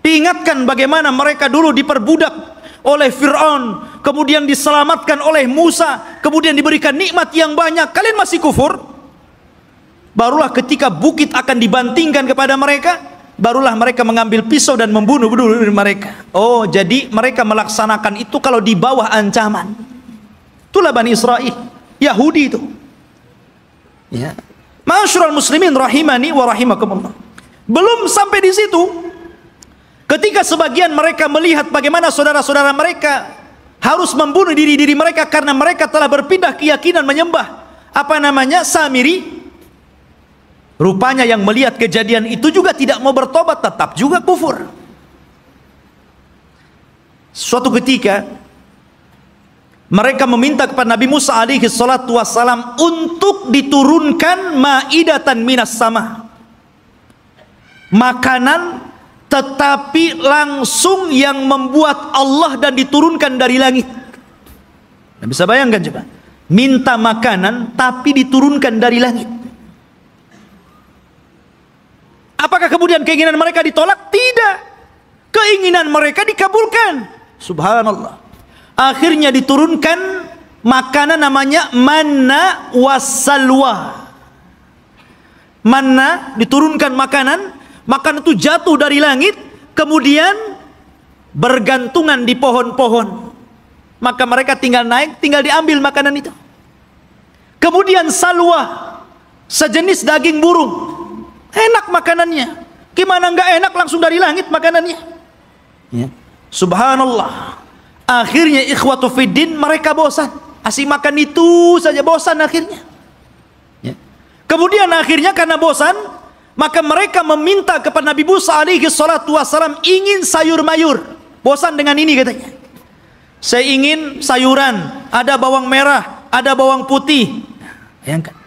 Diingatkan bagaimana mereka dulu diperbudak oleh Fir'aun, kemudian diselamatkan oleh Musa, kemudian diberikan nikmat yang banyak. Kalian masih kufur? Barulah ketika bukit akan dibantingkan kepada mereka, barulah mereka mengambil pisau dan membunuh mereka. Oh, jadi mereka melaksanakan itu kalau di bawah ancaman. Itulah Bani Israel, Yahudi itu. Ma'asyiral muslimin rahimani wa rahimakumullah. Belum sampai di situ. Ketika sebagian mereka melihat bagaimana saudara-saudara mereka harus membunuh diri-diri mereka karena mereka telah berpindah keyakinan menyembah Samiri. Rupanya yang melihat kejadian itu juga tidak mau bertobat, tetap juga kufur. Suatu ketika mereka meminta kepada Nabi Musa alaihi salatu wassalam untuk diturunkan ma'idatan minas sama, makanan tetapi langsung yang membuat Allah dan diturunkan dari langit. Nah, bisa bayangkan coba, minta makanan tapi diturunkan dari langit. Apakah kemudian keinginan mereka ditolak? Tidak. Keinginan mereka dikabulkan. Subhanallah. Akhirnya diturunkan makanan namanya manna wassalwa. Manna, diturunkan makanan. Makanan itu jatuh dari langit, kemudian bergantungan di pohon-pohon. Maka mereka tinggal naik, tinggal diambil makanan itu. Kemudian salwa, sejenis daging burung. Enak makanannya. Gimana enggak enak, langsung dari langit makanannya. Subhanallah. Akhirnya ikhwatu fiddin, mereka bosan. Asik makan itu saja, bosan akhirnya. Kemudian akhirnya karena bosan, maka mereka meminta kepada Nabi Musa alaihi salatu wassalam ingin sayur mayur. Bosan dengan ini katanya. Saya ingin sayuran, ada bawang merah, ada bawang putih. Bayangkan.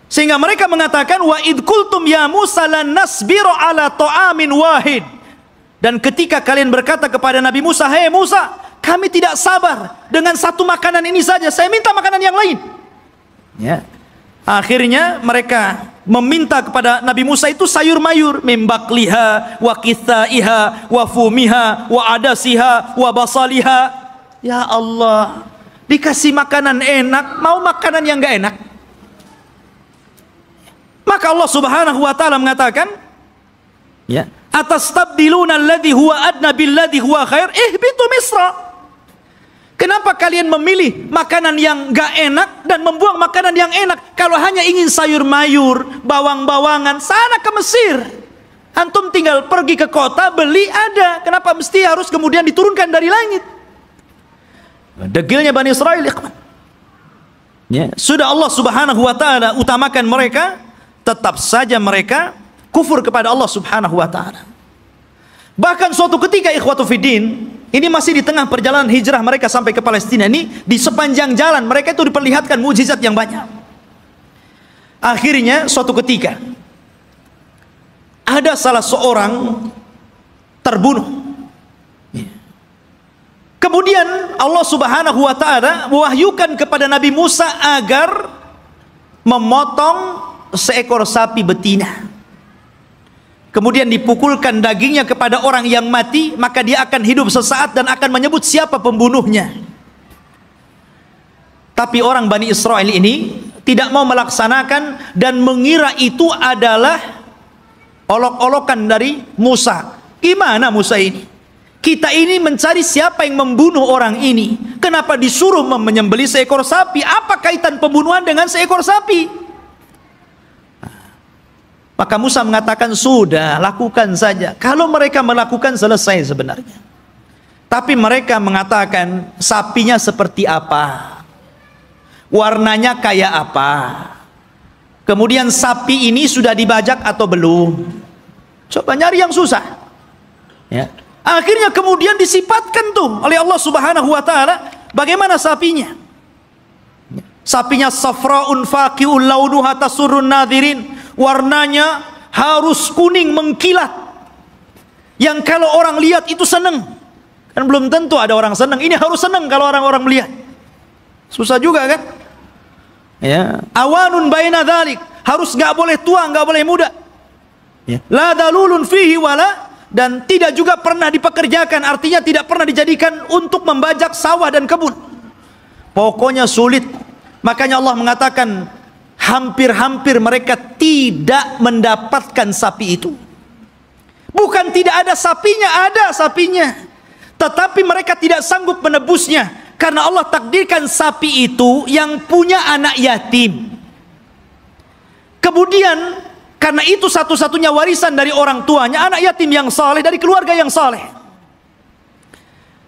Sehingga mereka mengatakan wa id qultum ya Musa lan nasbiru ala ta'amin wahid. Dan ketika kalian berkata kepada Nabi Musa, "Hei Musa, kami tidak sabar dengan satu makanan ini saja. Saya minta makanan yang lain." Akhirnya mereka meminta kepada Nabi Musa itu sayur mayur, mimbakliha wa kithaiha wa fumiha wa adasiha wa basaliha. Ya Allah, Dikasih makanan enak, mau makanan yang gak enak. Maka Allah Subhanahu wa taala mengatakan, ya, atastabdiluna alladhi huwa adna billadhi huwa khair, ihbitu misra. Kenapa kalian memilih makanan yang gak enak dan membuang makanan yang enak? Kalau hanya ingin sayur mayur, bawang-bawangan, sana ke Mesir. Antum tinggal pergi ke kota, beli ada. Kenapa mesti harus kemudian diturunkan dari langit? Degilnya Bani Israel, ya, sudah Allah Subhanahu wa taala utamakan mereka, tetap saja mereka kufur kepada Allah Subhanahu wa taala. Bahkan suatu ketika ikhwatu fiddin, ini masih di tengah perjalanan hijrah mereka sampai ke Palestina ini, di sepanjang jalan mereka itu diperlihatkan mukjizat yang banyak. Akhirnya suatu ketika ada salah seorang terbunuh. Kemudian Allah Subhanahu wa taala mewahyukan kepada Nabi Musa agar memotong seekor sapi betina. Kemudian dipukulkan dagingnya kepada orang yang mati, maka dia akan hidup sesaat dan akan menyebut siapa pembunuhnya. Tapi orang Bani Israel ini tidak mau melaksanakan dan mengira itu adalah olok-olokan dari Musa. Gimana Musa ini? Kita ini mencari siapa yang membunuh orang ini. Kenapa disuruh menyembelih seekor sapi? Apa kaitan pembunuhan dengan seekor sapi? Maka Musa mengatakan, sudah, lakukan saja. Kalau mereka melakukan, selesai sebenarnya. Tapi mereka mengatakan, sapinya seperti apa? Warnanya kayak apa? Kemudian sapi ini sudah dibajak atau belum? Coba nyari yang susah, ya. Akhirnya kemudian disifatkan tuh oleh Allah Subhanahu wa taala bagaimana sapinya. Sapinya safraun faqi'ul launuha tasurrun nadhirin. Warnanya harus kuning mengkilat. Yang kalau orang lihat itu senang. Kan belum tentu ada orang senang. Ini harus senang kalau orang-orang melihat. Susah juga kan? Ya, awanun baina dzalik. Harus enggak boleh tua, enggak boleh muda. Ya. La dalulun fihi wala, dan tidak juga pernah dipekerjakan, artinya tidak pernah dijadikan untuk membajak sawah dan kebun. Pokoknya sulit. Makanya Allah mengatakan hampir-hampir mereka tidak mendapatkan sapi itu. Bukan tidak ada sapinya, ada sapinya, tetapi mereka tidak sanggup menebusnya karena Allah takdirkan sapi itu yang punya anak yatim. Kemudian karena itu satu-satunya warisan dari orang tuanya, anak yatim yang saleh dari keluarga yang saleh.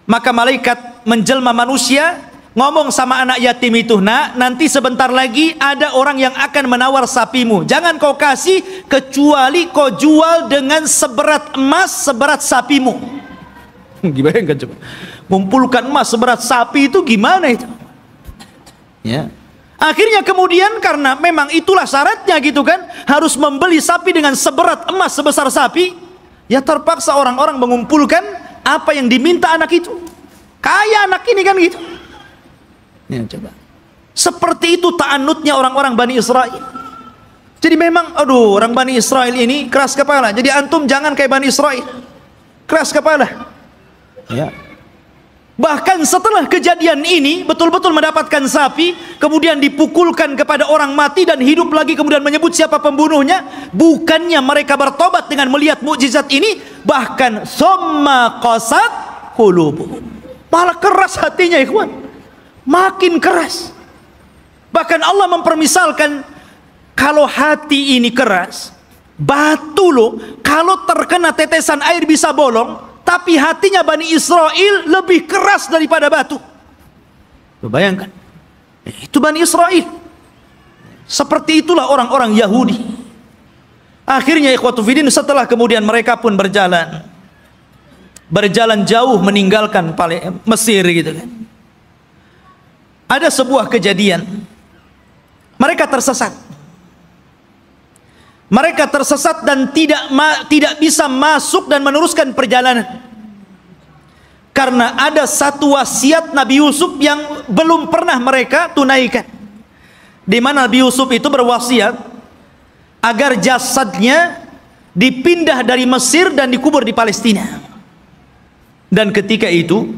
Maka malaikat menjelma manusia, ngomong sama anak yatim itu, nak, nanti sebentar lagi ada orang yang akan menawar sapimu. Jangan kau kasih kecuali kau jual dengan seberat emas seberat sapimu. Gimana coba? Mengumpulkan emas seberat sapi itu gimana itu? Ya. Akhirnya kemudian karena memang itulah syaratnya gitu kan, harus membeli sapi dengan seberat emas sebesar sapi, ya terpaksa orang-orang mengumpulkan apa yang diminta anak itu. Kaya anak ini kan gitu. Ya, coba. Seperti itu ta'annutnya orang-orang Bani Israel. Jadi memang, aduh, orang Bani Israel ini keras kepala. Jadi antum jangan kayak Bani Israel, keras kepala. Ya. Bahkan setelah kejadian ini betul-betul mendapatkan sapi, kemudian dipukulkan kepada orang mati dan hidup lagi, kemudian menyebut siapa pembunuhnya. Bukannya mereka bertobat dengan melihat mukjizat ini, bahkan summa qasat qulubuhum, malah keras hatinya ikhwan, makin keras. Bahkan Allah mempermisalkan, kalau hati ini keras, batu loh, kalau terkena tetesan air bisa bolong. Tapi hatinya Bani Israel lebih keras daripada batu. Bayangkan, itu Bani Israel. Seperti itulah orang-orang Yahudi. Akhirnya ikhwatu fiddin, setelah kemudian mereka pun berjalan jauh meninggalkan Mesir gitu kan. Ada sebuah kejadian, mereka tersesat. Mereka tersesat dan tidak bisa masuk dan meneruskan perjalanan. Karena ada satu wasiat Nabi Yusuf yang belum pernah mereka tunaikan. Di mana Nabi Yusuf itu berwasiat agar jasadnya dipindah dari Mesir dan dikubur di Palestina. Dan ketika itu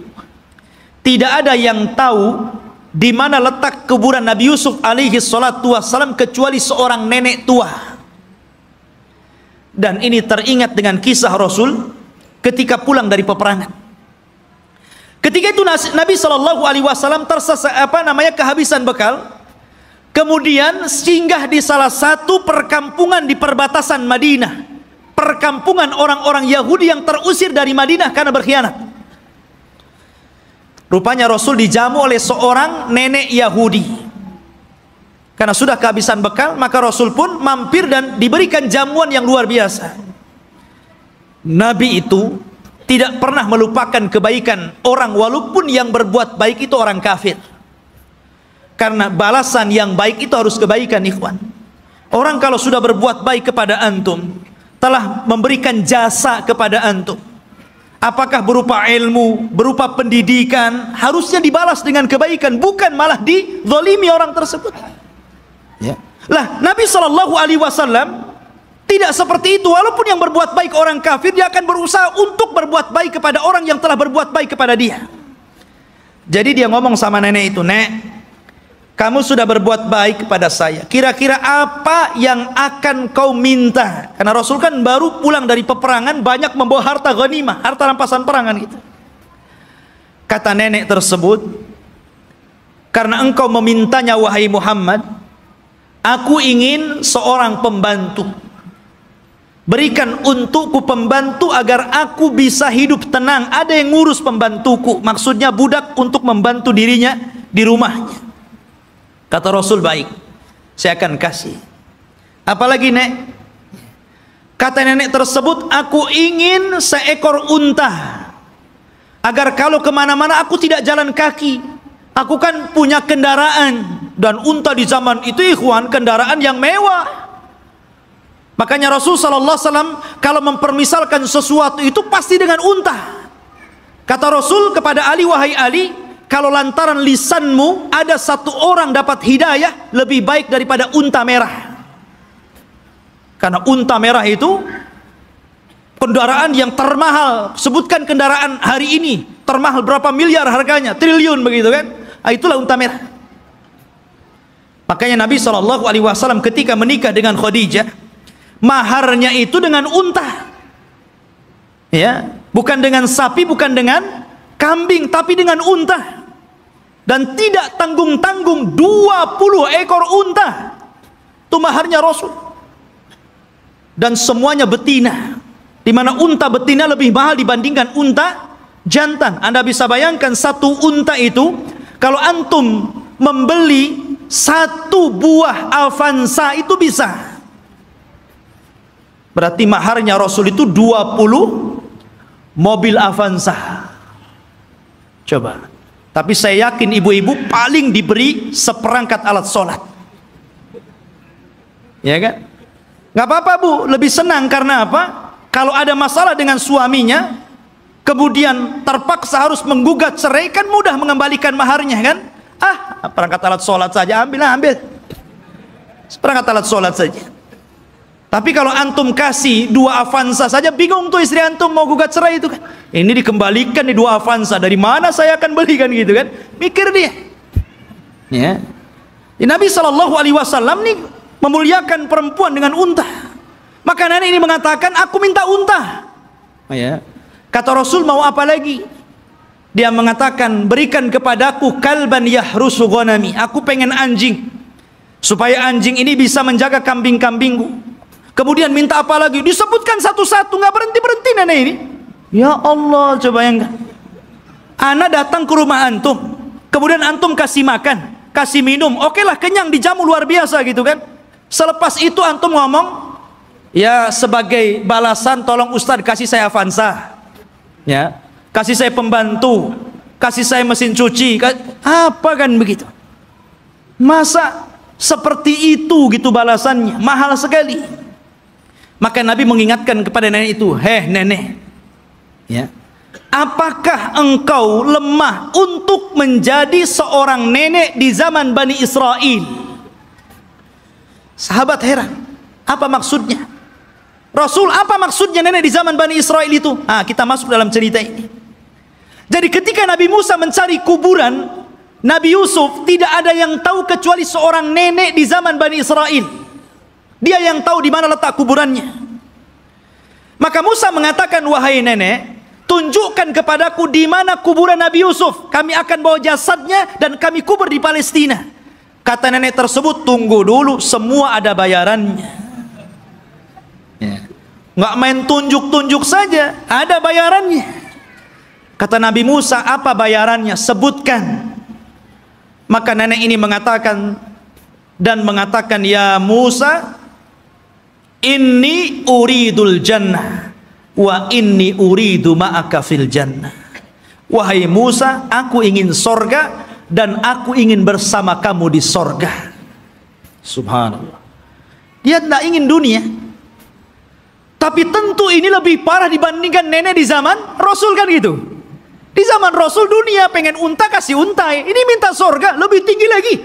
tidak ada yang tahu di mana letak kuburan Nabi Yusuf alaihi salatu wassalam kecuali seorang nenek tua. Dan ini teringat dengan kisah Rasul ketika pulang dari peperangan. Ketika itu Nabi Shallallahu Alaihi Wasallam kehabisan bekal, kemudian singgah di salah satu perkampungan di perbatasan Madinah, perkampungan orang-orang Yahudi yang terusir dari Madinah karena berkhianat. Rupanya Rasul dijamu oleh seorang nenek Yahudi. Karena sudah kehabisan bekal, maka Rasul pun mampir dan diberikan jamuan yang luar biasa. Nabi itu tidak pernah melupakan kebaikan orang, walaupun yang berbuat baik itu orang kafir. Karena balasan yang baik itu harus kebaikan, ikhwan. Orang kalau sudah berbuat baik kepada antum, telah memberikan jasa kepada antum, apakah berupa ilmu, berupa pendidikan, harusnya dibalas dengan kebaikan, bukan malah dizalimi orang tersebut. Ya. Lah, Nabi Shallallahu Alaihi Wasallam tidak seperti itu. Walaupun yang berbuat baik orang kafir, dia akan berusaha untuk berbuat baik kepada orang yang telah berbuat baik kepada dia. Jadi dia ngomong sama nenek itu, "Nek, kamu sudah berbuat baik kepada saya. Kira-kira apa yang akan kau minta?" Karena Rasul kan baru pulang dari peperangan, banyak membawa harta ghanimah, harta rampasan perangan gitu. Kata nenek tersebut, "Karena engkau memintanya wahai Muhammad, aku ingin seorang pembantu. Berikan untukku pembantu agar aku bisa hidup tenang. Ada yang ngurus pembantuku." Maksudnya budak untuk membantu dirinya di rumahnya. Kata Rasul, "Baik, saya akan kasih. Apalagi, Nek?" Kata nenek tersebut, "Aku ingin seekor unta, agar kalau kemana-mana aku tidak jalan kaki. Aku kan punya kendaraan." Dan unta di zaman itu, ikhwan, kendaraan yang mewah. Makanya Rasul sallallahu alaihi wasallam kalau mempermisalkan sesuatu itu pasti dengan unta. Kata Rasul kepada Ali, "Wahai Ali, kalau lantaran lisanmu ada satu orang dapat hidayah, lebih baik daripada unta merah." Karena unta merah itu kendaraan yang termahal. Sebutkan kendaraan hari ini termahal berapa miliar harganya, triliun begitu kan? Itulah unta merah. Makanya Nabi Shallallahu Alaihi Wasallam ketika menikah dengan Khadijah, maharnya itu dengan unta, ya, bukan dengan sapi, bukan dengan kambing, tapi dengan unta. Dan tidak tanggung-tanggung, 20 ekor unta itu maharnya Rasul. Dan semuanya betina, di mana unta betina lebih mahal dibandingkan unta jantan. Anda bisa bayangkan satu unta itu, kalau antum membeli satu buah Avanza itu bisa, berarti maharnya Rasul itu 20 mobil Avanza. Coba. Tapi saya yakin ibu-ibu paling diberi seperangkat alat sholat. Ya kan? Nggak apa-apa, Bu, lebih senang. Karena apa? Kalau ada masalah dengan suaminya, kemudian terpaksa harus menggugat cerai, kan mudah mengembalikan maharnya kan? Perangkat alat sholat saja, ambil perangkat alat sholat saja. Tapi kalau antum kasih 2 Avanza saja, bingung tuh istri antum mau gugat cerai itu kan. Ini dikembalikan di 2 Avanza, dari mana saya akan belikan gitu kan? Mikir dia. Ya. Nabi Shallallahu Alaihi Wasallam nih memuliakan perempuan dengan unta. Maka nenek ini mengatakan, "Aku minta unta." Ya. Kata Rasul, "Mau apa lagi?" Dia mengatakan, "Berikan kepadaku kalban yahrusu ghanami." Aku pengen anjing, supaya anjing ini bisa menjaga kambing-kambingku. Kemudian minta apa lagi? Disebutkan satu-satu, nggak berhenti-berhenti nenek ini. Ya Allah, coba bayangkan. Ana datang ke rumah antum, kemudian antum kasih makan, kasih minum, oke lah, kenyang, dijamu luar biasa gitu kan. Selepas itu antum ngomong, "Ya, sebagai balasan tolong Ustadz kasih saya Avanza, ya, kasih saya pembantu, kasih saya mesin cuci." Apa kan begitu? Masa seperti itu gitu balasannya? Mahal sekali. Maka Nabi mengingatkan kepada nenek itu, "Heh nenek, ya, apakah engkau lemah untuk menjadi seorang nenek di zaman Bani Israel?" Sahabat heran, apa maksudnya? Rasul, apa maksudnya nenek di zaman Bani Israel itu? Kita masuk dalam cerita ini. Jadi ketika Nabi Musa mencari kuburan, Nabi Yusuf tidak ada yang tahu kecuali seorang nenek di zaman Bani Israel. Dia yang tahu di mana letak kuburannya. Maka Musa mengatakan, wahai nenek, tunjukkan kepadaku di mana kuburan Nabi Yusuf. Kami akan bawa jasadnya dan kami kubur di Palestina. Kata nenek tersebut, tunggu dulu, semua ada bayarannya. Ya. Nggak main tunjuk-tunjuk saja, ada bayarannya. Kata Nabi Musa, apa bayarannya? Sebutkan. Maka nenek ini mengatakan, ya Musa, inni uridul jannah wa inni uridu ma'aka fil jannah. Wahai Musa, aku ingin sorga dan aku ingin bersama kamu di sorga. Subhanallah. Dia tidak ingin dunia. Tapi tentu ini lebih parah dibandingkan nenek di zaman Rasul, kan gitu. Di zaman Rasul dunia pengen unta kasih untai, ini minta sorga lebih tinggi lagi.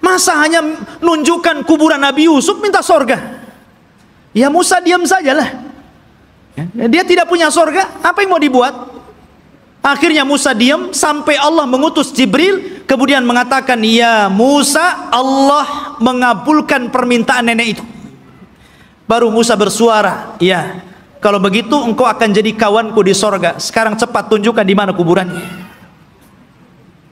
Masa hanya nunjukkan kuburan Nabi Yusuf minta sorga? Ya Musa diam sajalah. Dia tidak punya sorga, apa yang mau dibuat? Akhirnya Musa diam sampai Allah mengutus Jibril, kemudian mengatakan, ya Musa, Allah mengabulkan permintaan nenek itu. Baru Musa bersuara, ya, kalau begitu engkau akan jadi kawanku di sorga. Sekarang cepat tunjukkan di mana kuburannya.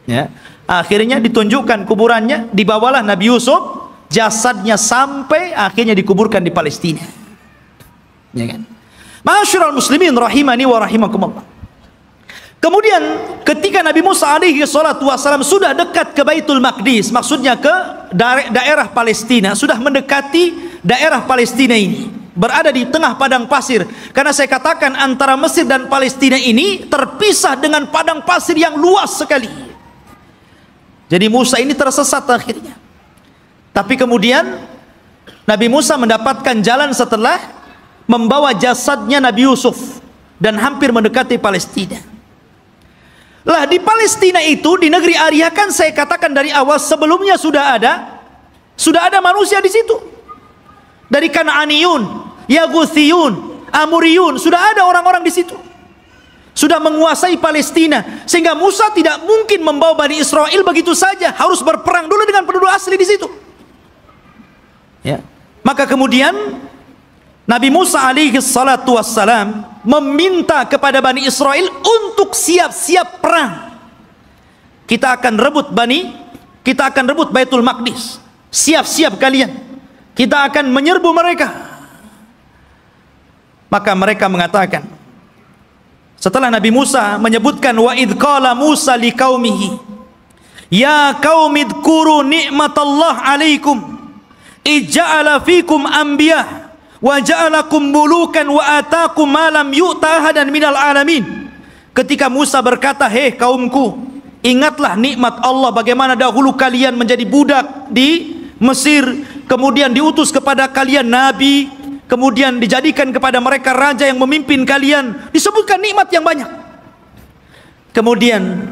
Ya, akhirnya ditunjukkan kuburannya, dibawalah Nabi Yusuf, jasadnya sampai akhirnya dikuburkan di Palestina. Ya kan? Ma'asyiral muslimin rahimani wa rahimakumullah. Kemudian ketika Nabi Musa alaihi salatu wasallam sudah dekat ke Baitul Maqdis, maksudnya ke daerah Palestina, sudah mendekati daerah Palestina ini, berada di tengah padang pasir. Karena saya katakan antara Mesir dan Palestina ini terpisah dengan padang pasir yang luas sekali. Jadi Musa ini tersesat akhirnya. Tapi kemudian Nabi Musa mendapatkan jalan setelah membawa jasadnya Nabi Yusuf dan hampir mendekati Palestina. Lah di Palestina itu, di negeri Arya, kan saya katakan dari awal sebelumnya sudah ada manusia di situ. Dari Kan'aniyun, Yaguthiyun, Amuriyun, sudah ada orang-orang di situ. Sudah menguasai Palestina, sehingga Musa tidak mungkin membawa Bani Israel begitu saja, harus berperang dulu dengan penduduk asli di situ. Ya. Maka kemudian Nabi Musa alaihi salatu wassalam meminta kepada Bani Israel untuk siap-siap perang. Kita akan rebut Baitul Maqdis. Siap-siap kalian. Kita akan menyerbu mereka. Maka mereka mengatakan, setelah Nabi Musa menyebutkan, wa idh qala Musa liqaumihi ya qaumi dzkuru ni'matallah 'alaikum ij'ala fikum anbiya wa ja'alakum mulukan wa ataakum ma lam yu'ta ahadan minal alamin. Ketika Musa berkata, hei kaumku, ingatlah nikmat Allah, bagaimana dahulu kalian menjadi budak di Mesir, kemudian diutus kepada kalian nabi, kemudian dijadikan kepada mereka raja yang memimpin kalian, disebutkan nikmat yang banyak. Kemudian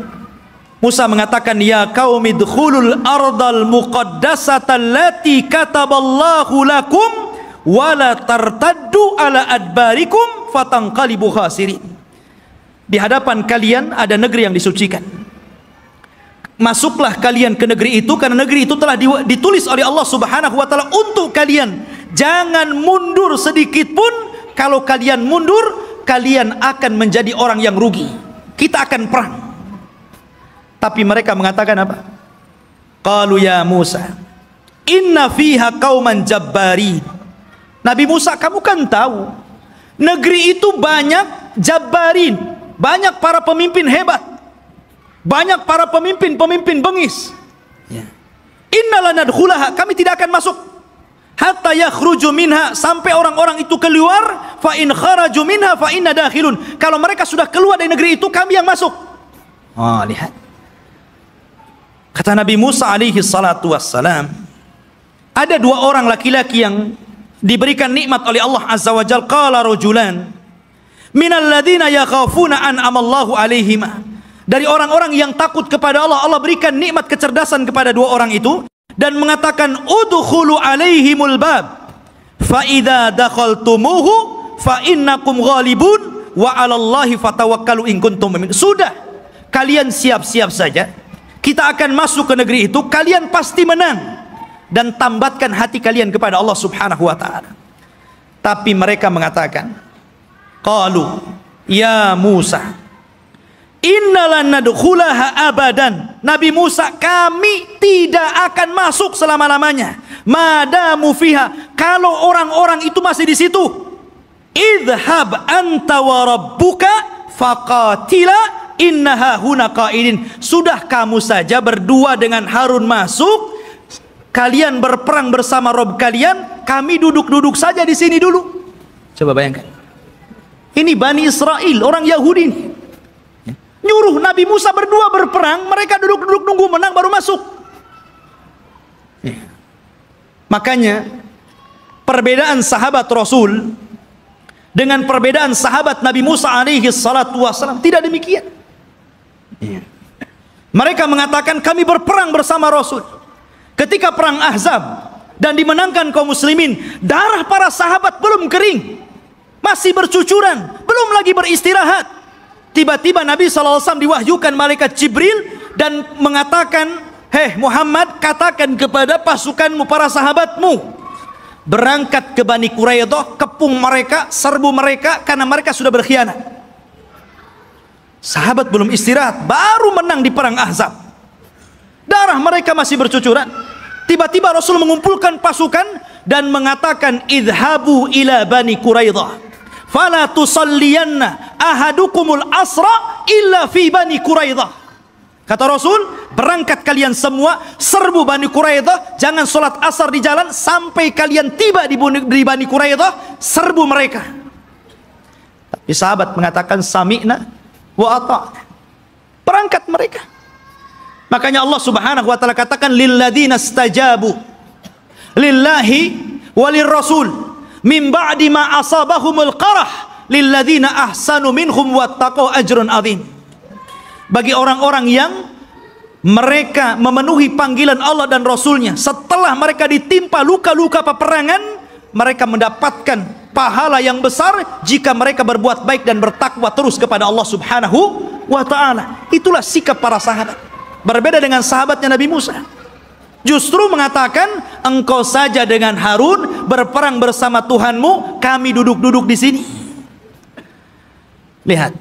Musa mengatakan, ya qaumi dkhulul ardal muqaddasata allati kataballahu lakum wala tartaddu ala adbarikum fatanqalibu khasirin. Di hadapan kalian ada negeri yang disucikan. Masuklah kalian ke negeri itu, karena negeri itu telah ditulis oleh Allah Subhanahu wa taala untuk kalian. Jangan mundur sedikit pun. Kalau kalian mundur, kalian akan menjadi orang yang rugi. Kita akan perang. Tapi mereka mengatakan apa? Qalu ya Musa, inna fiha qauman jabbarin. Nabi Musa, kamu kan tahu negeri itu banyak jabbarin, banyak para pemimpin hebat, banyak para pemimpin bengis. Inna lanadkhulaha, kami tidak akan masuk hatta yakhruju minha, sampai orang-orang itu keluar. Fa in kharaju minha fa inna dakhilun, kalau mereka sudah keluar dari negeri itu, kami yang masuk. Lihat, kata Nabi Musa alaihi salatu wassalam, ada dua orang laki-laki yang diberikan nikmat oleh Allah azza wa jalla. Qala rajulan minal ladzina yakhafuna an'amallahu alaihima, dari orang-orang yang takut kepada Allah, Allah berikan nikmat kecerdasan kepada dua orang itu, dan mengatakan udkhulu alaihimul bab fa idza dakhaltumuhu fa innakum ghalibun wa 'alallahi fatawakkalu in kuntum mu'minin. Sudah, kalian siap-siap saja, kita akan masuk ke negeri itu, kalian pasti menang, dan tambatkan hati kalian kepada Allah Subhanahu wa ta'ala. Tapi mereka mengatakan, qalu ya Musa innalan nadkhulaha abadan. Nabi Musa, kami tidak akan masuk selama-lamanya, madamu fiha, kalau orang-orang itu masih di situ. Idhab anta wa rabbuka faqatila innaha huna qaidin. Sudah kamu saja berdua dengan Harun masuk, kalian berperang bersama Rob kalian, kami duduk-duduk saja di sini dulu. Coba bayangkan, ini Bani Israel, orang Yahudi ini, nyuruh Nabi Musa berdua berperang, mereka duduk-duduk nunggu menang baru masuk. Makanya perbedaan sahabat Rasul dengan perbedaan sahabat Nabi Musa alaihi salatu wassalam tidak demikian. Mereka mengatakan kami berperang bersama Rasul. Ketika perang Ahzab dan dimenangkan kaum muslimin, darah para sahabat belum kering, masih bercucuran, belum lagi beristirahat. Tiba-tiba Nabi SAW diwahyukan malaikat Jibril dan mengatakan, hei Muhammad, katakan kepada pasukanmu, para sahabatmu, berangkat ke Bani Quraidah, kepung mereka, serbu mereka, karena mereka sudah berkhianat. Sahabat belum istirahat, baru menang di perang Ahzab. Darah mereka masih bercucuran. Tiba-tiba Rasul mengumpulkan pasukan dan mengatakan, idhabu ila Bani Quraidah fala tusalliyanna ahadukumul asra illa fi Bani Quraidah. Kata Rasul, berangkat kalian semua, serbu Bani Quraidah, jangan sholat asar di jalan sampai kalian tiba di Bani Quraidah, serbu mereka. Tapi sahabat mengatakan sami'na wa ata'na, berangkat mereka. Makanya Allah Subhanahu wa ta'ala katakan, lilladzina stajabu lillahi walir rasul min ba'di ma asabahumul qarah lilladzina ahsanu minhum wattaqau ajrun adzim. Bagi orang-orang yang mereka memenuhi panggilan Allah dan Rasulnya, setelah mereka ditimpa luka-luka peperangan, mereka mendapatkan pahala yang besar jika mereka berbuat baik dan bertakwa terus kepada Allah Subhanahu wa ta'ala. Itulah sikap para sahabat. Berbeda dengan sahabatnya Nabi Musa, justru mengatakan, engkau saja dengan Harun berperang bersama Tuhanmu, kami duduk-duduk di sini. Lihat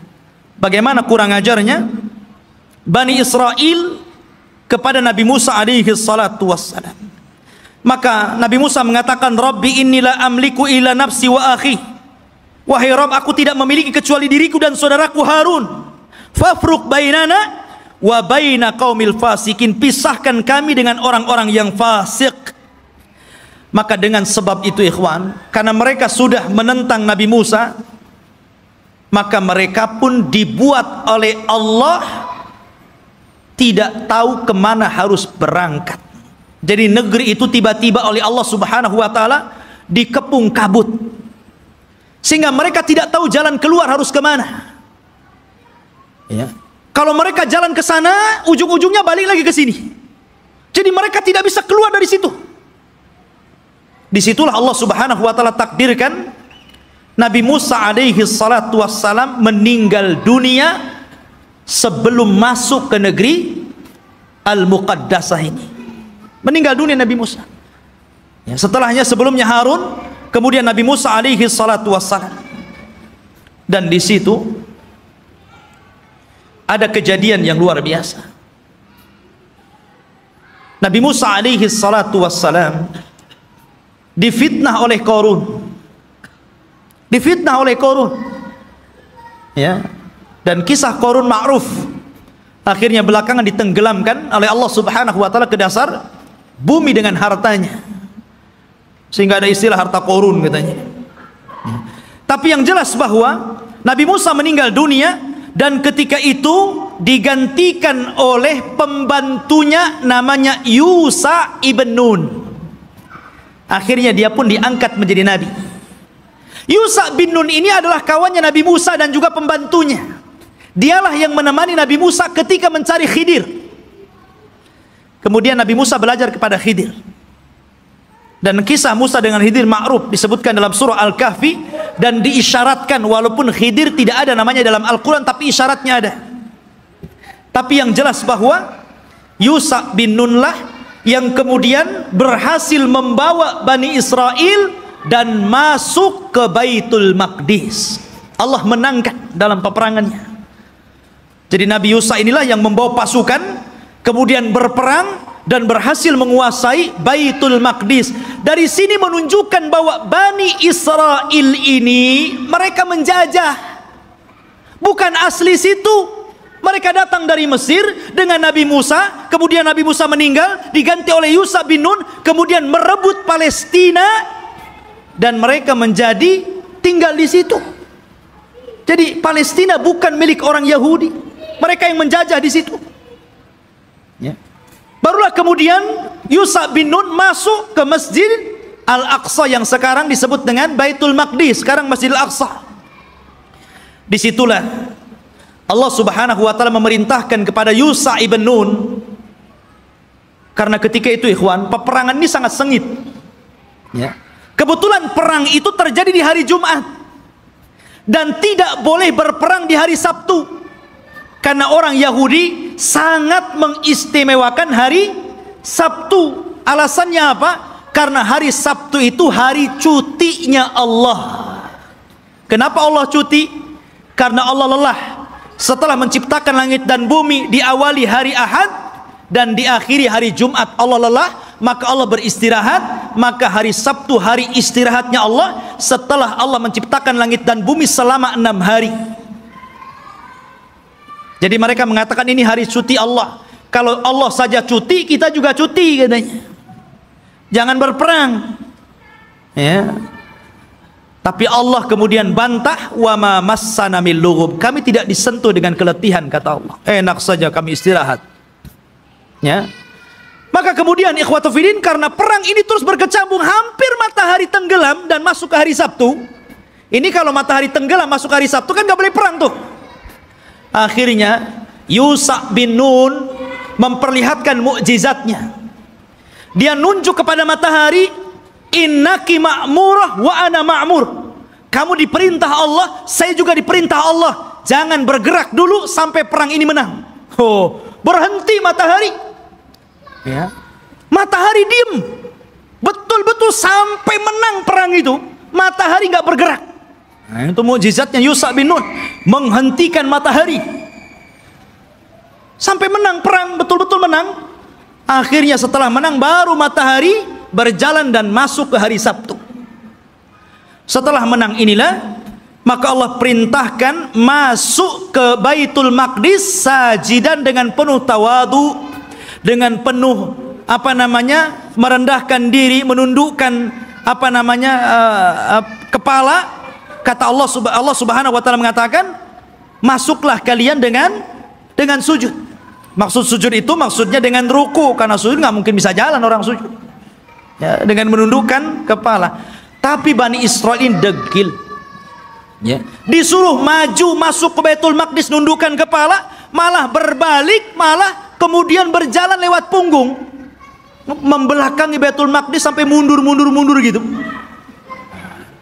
bagaimana kurang ajarnya Bani Israel kepada Nabi Musa alaihi salatu wassalam. Maka Nabi Musa mengatakan, Rabbi inni la amliku illa nafsi wa akhi. Wahai Rabb, aku tidak memiliki kecuali diriku dan saudaraku Harun. Fafruq bainana wa baina qaumil fasikin, pisahkan kami dengan orang-orang yang fasik. Maka dengan sebab itu ikhwan, karena mereka sudah menentang Nabi Musa, maka mereka pun dibuat oleh Allah tidak tahu kemana harus berangkat. Jadi negeri itu tiba-tiba oleh Allah Subhanahu wa ta'ala dikepung kabut, sehingga mereka tidak tahu jalan keluar harus kemana. Ya. Kalau mereka jalan ke sana, ujung-ujungnya balik lagi ke sini. Jadi mereka tidak bisa keluar dari situ. Disitulah Allah Subhanahu wa ta'ala takdirkan Nabi Musa alaihi salatu wassalam meninggal dunia sebelum masuk ke negeri Al-Muqaddasah ini. Meninggal dunia Nabi Musa. Ya, setelahnya sebelumnya Harun, kemudian Nabi Musa alaihi salatu wassalam. Dan di situ ada kejadian yang luar biasa. Nabi Musa alaihi salatu wassalam difitnah oleh Qarun. Difitnah oleh Qarun. Ya. Dan kisah Qarun ma'ruf. Akhirnya belakangan ditenggelamkan oleh Allah Subhanahu wa ta'ala ke dasar bumi dengan hartanya, sehingga ada istilah harta Qarun katanya. Tapi yang jelas bahwa Nabi Musa meninggal dunia, dan ketika itu digantikan oleh pembantunya namanya Yusha ibn Nun. Akhirnya dia pun diangkat menjadi nabi. Yusha bin Nun ini adalah kawannya Nabi Musa dan juga pembantunya. Dialah yang menemani Nabi Musa ketika mencari Khidir. Kemudian Nabi Musa belajar kepada Khidir. Dan kisah Musa dengan Khidir ma'ruf, disebutkan dalam surah Al-Kahfi, dan diisyaratkan, walaupun Khidir tidak ada namanya dalam Al-Quran, tapi isyaratnya ada. Tapi yang jelas bahwa Yusha bin Nun lah yang kemudian berhasil membawa Bani Israel dan masuk ke Baitul Maqdis. Allah menangkan dalam peperangannya. Jadi Nabi Yusha inilah yang membawa pasukan, kemudian berperang dan berhasil menguasai Baitul Maqdis. Dari sini menunjukkan bahwa Bani Israel ini mereka menjajah, bukan asli situ. Mereka datang dari Mesir dengan Nabi Musa, kemudian Nabi Musa meninggal, diganti oleh Yusha bin Nun, kemudian merebut Palestina dan mereka menjadi tinggal di situ. Jadi Palestina bukan milik orang Yahudi, mereka yang menjajah di situ. Ya. Barulah kemudian Yusha bin Nun masuk ke Masjid Al-Aqsa yang sekarang disebut dengan Baitul Maqdis, sekarang Masjid Al-Aqsa. Disitulah Allah Subhanahu wa taala memerintahkan kepada Yusha ibn Nun, karena ketika itu ikhwan, peperangan ini sangat sengit. Ya. Kebetulan perang itu terjadi di hari Jumat dan tidak boleh berperang di hari Sabtu, karena orang Yahudi sangat mengistimewakan hari Sabtu. Alasannya apa? Karena hari Sabtu itu hari cutinya Allah. Kenapa Allah cuti? Karena Allah lelah. Setelah menciptakan langit dan bumi, diawali hari Ahad dan diakhiri hari Jumat, Allah lelah, maka Allah beristirahat. Maka hari Sabtu hari istirahatnya Allah, setelah Allah menciptakan langit dan bumi selama 6 hari. Jadi mereka mengatakan ini hari cuti Allah. Kalau Allah saja cuti, kita juga cuti katanya. Jangan berperang. Ya. Tapi Allah kemudian bantah, wa ma massana min lughub. Kami tidak disentuh dengan keletihan, kata Allah. Enak saja kami istirahat. Ya. Maka kemudian ikhwatu fillah, karena perang ini terus berkecambung, hampir matahari tenggelam dan masuk ke hari Sabtu. Ini kalau matahari tenggelam masuk hari Sabtu kan nggak boleh perang tuh. Akhirnya Yusha bin Nun memperlihatkan mukjizatnya. Dia nunjuk kepada matahari, innaki ma'murah wa ana ma'mur. Kamu diperintah Allah, saya juga diperintah Allah. Jangan bergerak dulu sampai perang ini menang. Oh, berhenti matahari. Ya. Matahari diem. Betul-betul sampai menang perang itu, matahari nggak bergerak. Nah, itu mukjizatnya Yusha bin Nun, menghentikan matahari. Sampai menang perang, betul-betul menang. Akhirnya setelah menang baru matahari berjalan dan masuk ke hari Sabtu. Setelah menang inilah maka Allah perintahkan masuk ke Baitul Maqdis sajidan dengan penuh tawadu, dengan penuh merendahkan diri, menundukkan kepala. Kata Allah Subhanahu wa taala mengatakan, masuklah kalian dengan sujud. Maksud sujud itu maksudnya dengan ruku, karena sujud nggak mungkin bisa jalan orang sujud. Ya, dengan menundukkan kepala. Tapi Bani Israel ini degil. Ya. Disuruh maju masuk ke Baitul Maqdis nundukkan kepala, malah berbalik, malah kemudian berjalan lewat punggung, membelakangi Baitul Maqdis sampai mundur gitu.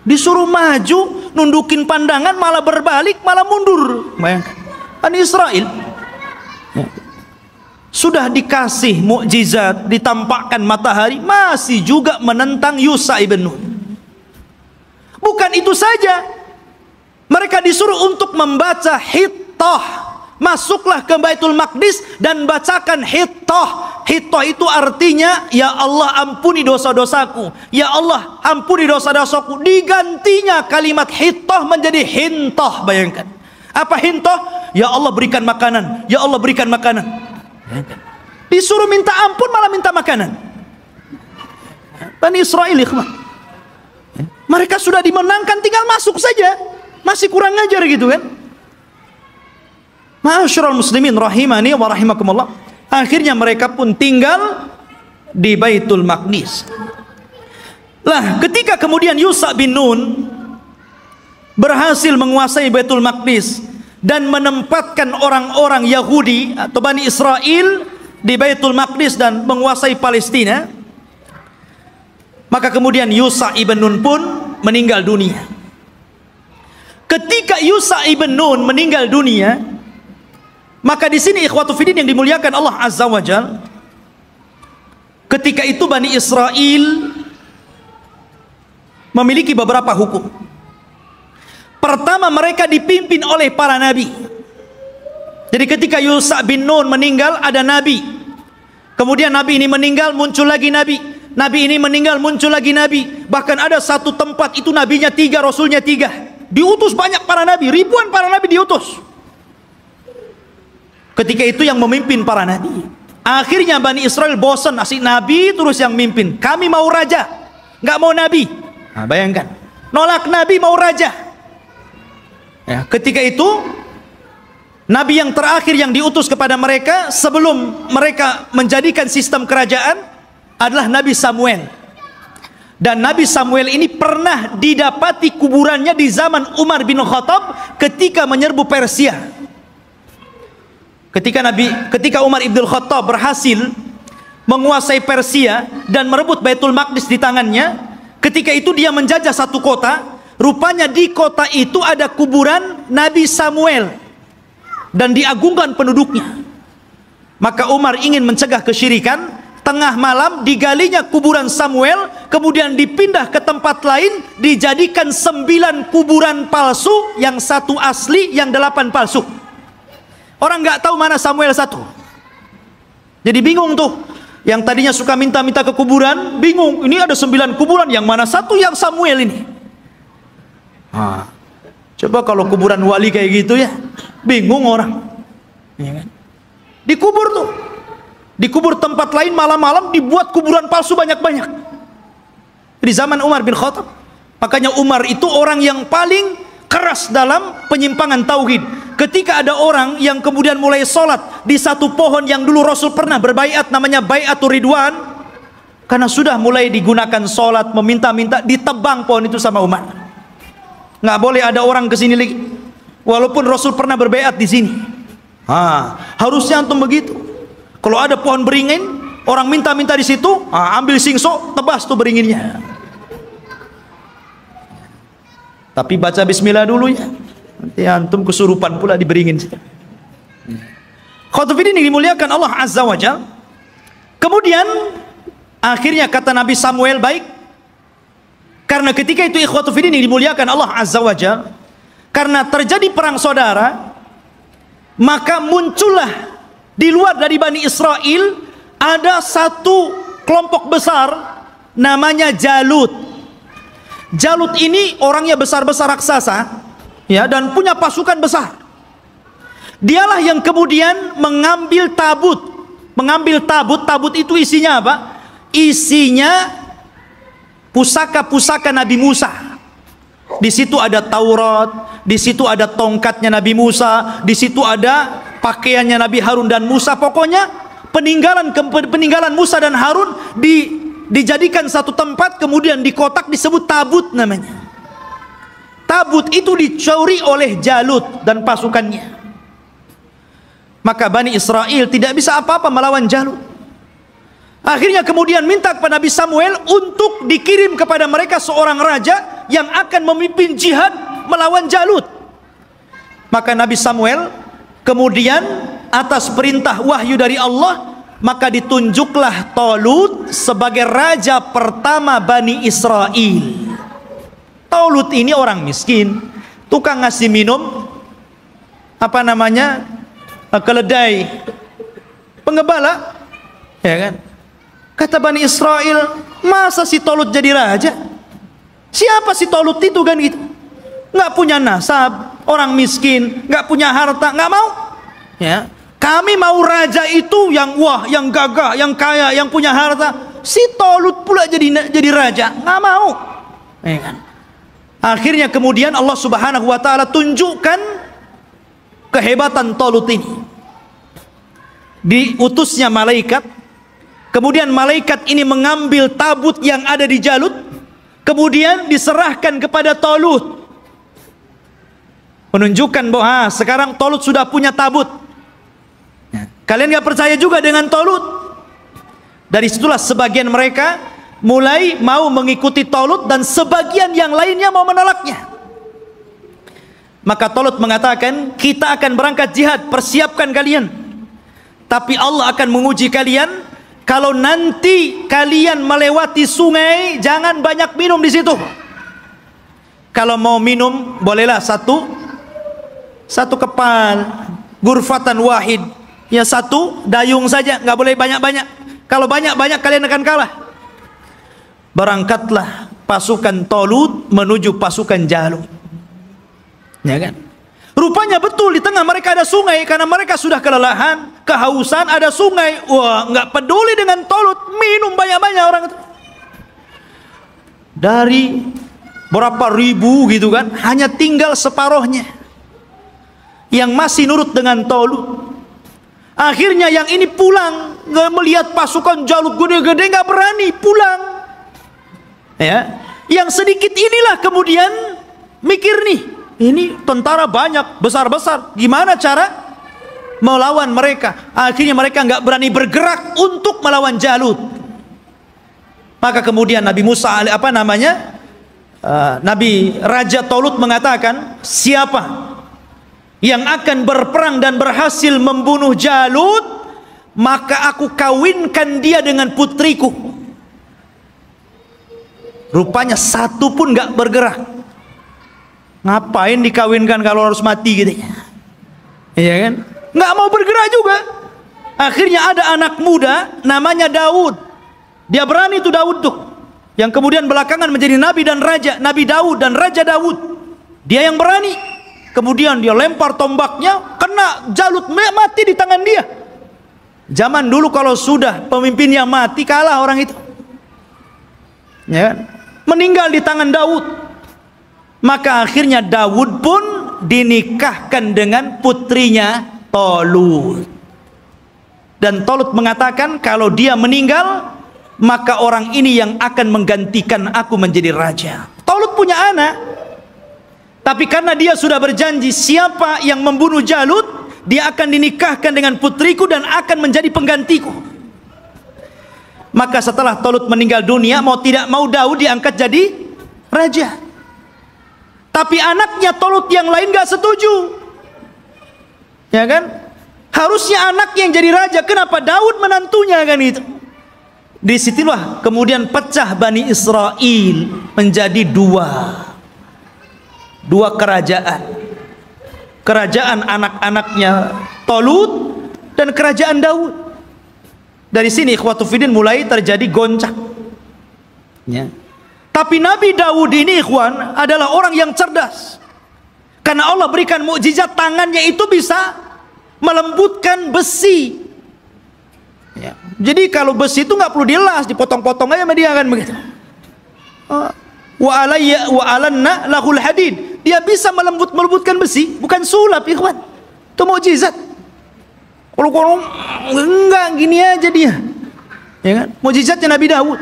Disuruh maju nundukin pandangan, malah berbalik, malah mundur. Bayangkan Bani Israel. Ya. Sudah dikasih mukjizat, ditampakkan matahari, masih juga menentang Yusha ibn Nun. Bukan itu saja, mereka disuruh untuk membaca Hittah. Masuklah ke Baitul Maqdis dan bacakan Hittah. Hittah itu artinya, ya Allah ampuni dosa-dosaku, ya Allah ampuni dosa-dosaku. Digantinya kalimat Hittah menjadi Hintah. Bayangkan, apa Hintah? Ya Allah berikan makanan, ya Allah berikan makanan. Disuruh minta ampun malah minta makanan. Bani Israel, mereka sudah dimenangkan, tinggal masuk saja, masih kurang ngajar gitu kan. Ma'asyiral muslimin rahimani wa rahimakumullah. Akhirnya mereka pun tinggal di Baitul Maqdis. Lah, ketika kemudian Yusha bin Nun berhasil menguasai Baitul Maqdis dan menempatkan orang-orang Yahudi atau Bani Israel di Baitul Maqdis dan menguasai Palestina, maka kemudian Yusha ibn Nun pun meninggal dunia. Ketika Yusha ibn Nun meninggal dunia, Maka di sini ikhwatu fiddin yang dimuliakan Allah Azza wa Jalla, ketika itu Bani Israel memiliki beberapa hukum. Pertama, mereka dipimpin oleh para nabi. Jadi ketika Yusha bin Nun meninggal, ada nabi. Kemudian nabi ini meninggal, muncul lagi nabi. Nabi ini meninggal, muncul lagi nabi. Bahkan ada satu tempat itu nabinya 3, rasulnya 3. Diutus banyak para nabi, ribuan para nabi diutus. Ketika itu yang memimpin para nabi. Akhirnya Bani Israel bosan, asik nabi terus yang mimpin. Kami mau raja, nggak mau nabi. Nah, bayangkan, nolak nabi, mau raja. Ya, ketika itu nabi yang terakhir yang diutus kepada mereka sebelum mereka menjadikan sistem kerajaan adalah Nabi Samuel. Dan Nabi Samuel ini pernah didapati kuburannya di zaman Umar bin Khattab ketika menyerbu Persia. Ketika Umar ibn Khattab berhasil menguasai Persia dan merebut Baitul Maqdis di tangannya, ketika itu dia menjajah satu kota. Rupanya di kota itu ada kuburan Nabi Samuel dan diagungkan penduduknya. Maka Umar ingin mencegah kesyirikan. Tengah malam digalinya kuburan Samuel, kemudian dipindah ke tempat lain, dijadikan 9 kuburan palsu, yang 1 asli, yang 8 palsu. Orang nggak tahu mana Samuel 1. Jadi bingung tuh. Yang tadinya suka minta-minta ke kuburan, bingung. Ini ada 9 kuburan, yang mana 1 yang Samuel ini? Coba kalau kuburan wali kayak gitu ya, bingung orang. Ya kan? Dikubur tuh. Dikubur tempat lain, malam-malam dibuat kuburan palsu banyak-banyak. Di zaman Umar bin Khattab. Makanya Umar itu orang yang paling keras dalam penyimpangan tauhid. Ketika ada orang yang kemudian mulai sholat di satu pohon yang dulu Rasul pernah berbaiat, namanya Baiatur Ridwan, karena sudah mulai digunakan sholat, meminta-minta, ditebang pohon itu sama Umar. Nggak boleh ada orang kesini lagi, walaupun Rasul pernah berbaiat di sini. Harusnya antum begitu. Kalau ada pohon beringin, orang minta-minta di situ, ambil singso, tebas tuh beringinnya. Tapi baca bismillah dulu ya. Nanti antum kesurupan pula di beringin. Khotbah ini dimuliakan Allah Azza wa Jalla. Kemudian akhirnya kata Nabi Samuel, baik. Karena ketika itu ikhwatu fiddin yang dimuliakan Allah Azza wa Jalla, karena terjadi perang saudara, maka muncullah di luar dari Bani Israel ada satu kelompok besar namanya Jalut. Jalut ini orangnya besar-besar raksasa, ya, dan punya pasukan besar. Dialah yang kemudian mengambil tabut. Tabut itu isinya apa? Isinya pusaka-pusaka Nabi Musa. Di situ ada Taurat, di situ ada tongkatnya Nabi Musa, di situ ada pakaiannya Nabi Harun dan Musa. Pokoknya peninggalan Musa dan Harun dijadikan satu tempat, kemudian dikotak, disebut tabut namanya. Tabut itu dicuri oleh Jalut dan pasukannya. Maka Bani Israel tidak bisa apa-apa melawan Jalut. Akhirnya kemudian minta kepada Nabi Samuel untuk dikirim kepada mereka seorang raja yang akan memimpin jihad melawan Jalut. Maka Nabi Samuel kemudian atas perintah wahyu dari Allah, maka ditunjuklah Talut sebagai raja pertama Bani Israel. Talut ini orang miskin, tukang ngasih minum keledai, penggembala, ya kan? Kata Bani Israel, masa si Talut jadi raja? Siapa si Talut itu kan gitu? Nggak punya nasab, orang miskin, nggak punya harta, nggak mau. Ya, kami mau raja itu yang wah, yang gagah, yang kaya, yang punya harta. Si Talut pula jadi raja, nggak mau. Ya kan? Akhirnya kemudian Allah Subhanahu wa taala tunjukkan kehebatan Talut ini. Diutusnya malaikat, kemudian malaikat ini mengambil tabut yang ada di Jalut, kemudian diserahkan kepada Talut, menunjukkan bahwa sekarang Talut sudah punya tabut. Kalian gak percaya juga dengan Talut? Dari situlah sebagian mereka mulai mau mengikuti Talut dan sebagian yang lainnya mau menolaknya. Maka Talut mengatakan, kita akan berangkat jihad, persiapkan kalian. Tapi Allah akan menguji kalian. Kalau nanti kalian melewati sungai, jangan banyak minum di situ. Kalau mau minum, bolehlah satu kepal, gurfatan wahid, ya satu dayung saja, nggak boleh banyak-banyak. Kalau banyak-banyak kalian akan kalah. Berangkatlah pasukan Talut menuju pasukan Jalut. Ya kan? Rupanya betul di tengah mereka ada sungai, karena mereka sudah kelelahan, kehausan, ada sungai. Wah, nggak peduli dengan Talut, minum banyak-banyak orang itu. Dari berapa ribu gitu kan, hanya tinggal separohnya yang masih nurut dengan Talut. Akhirnya yang ini pulang, nggak melihat pasukan Jalut gede-gede, nggak berani pulang. Ya, yang sedikit inilah kemudian mikir nih, ini tentara banyak, besar-besar, gimana cara melawan mereka? Akhirnya mereka nggak berani bergerak untuk melawan Jalut. Maka kemudian Nabi Musa, Nabi Raja Talut mengatakan, siapa yang akan berperang dan berhasil membunuh Jalut, maka aku kawinkan dia dengan putriku. Rupanya satu pun nggak bergerak. Ngapain dikawinkan kalau harus mati gitu ya? Iya kan? Nggak mau bergerak juga. Akhirnya ada anak muda namanya Daud. Dia berani tuh Daud tuh, yang kemudian belakangan menjadi nabi dan raja, Nabi Daud dan Raja Daud. Dia yang berani. Kemudian dia lempar tombaknya, kena Jalut, mati di tangan dia. Zaman dulu kalau sudah pemimpinnya mati, kalah orang itu. Ya kan? Meninggal di tangan Daud. Maka akhirnya Daud pun dinikahkan dengan putrinya Talut. Dan Talut mengatakan, kalau dia meninggal, maka orang ini yang akan menggantikan aku menjadi raja. Talut punya anak, tapi karena dia sudah berjanji, siapa yang membunuh Jalut, dia akan dinikahkan dengan putriku dan akan menjadi penggantiku. Maka setelah Talut meninggal dunia, mau tidak mau Daud diangkat jadi raja. Tapi anaknya Talut yang lain gak setuju. Ya kan? Harusnya anak yang jadi raja, kenapa Daud menantunya kan itu? Disitulah kemudian pecah Bani Israel menjadi dua kerajaan. Kerajaan anak-anaknya Talut dan kerajaan Daud. Dari sini ikhwatu fiddin mulai terjadi goncang. Ya. Tapi Nabi Daud ini ikhwan adalah orang yang cerdas. Karena Allah berikan mukjizat, tangannya itu bisa melembutkan besi. Ya. Jadi kalau besi itu nggak perlu dilas, dipotong-potong aja sama dia kan begitu. Wa alanna lahul hadid. Dia bisa melembutkan besi, bukan sulap ikhwan. Itu mukjizat. Kalau enggak gini aja dia. Ya kan? Mukjizatnya Nabi Daud.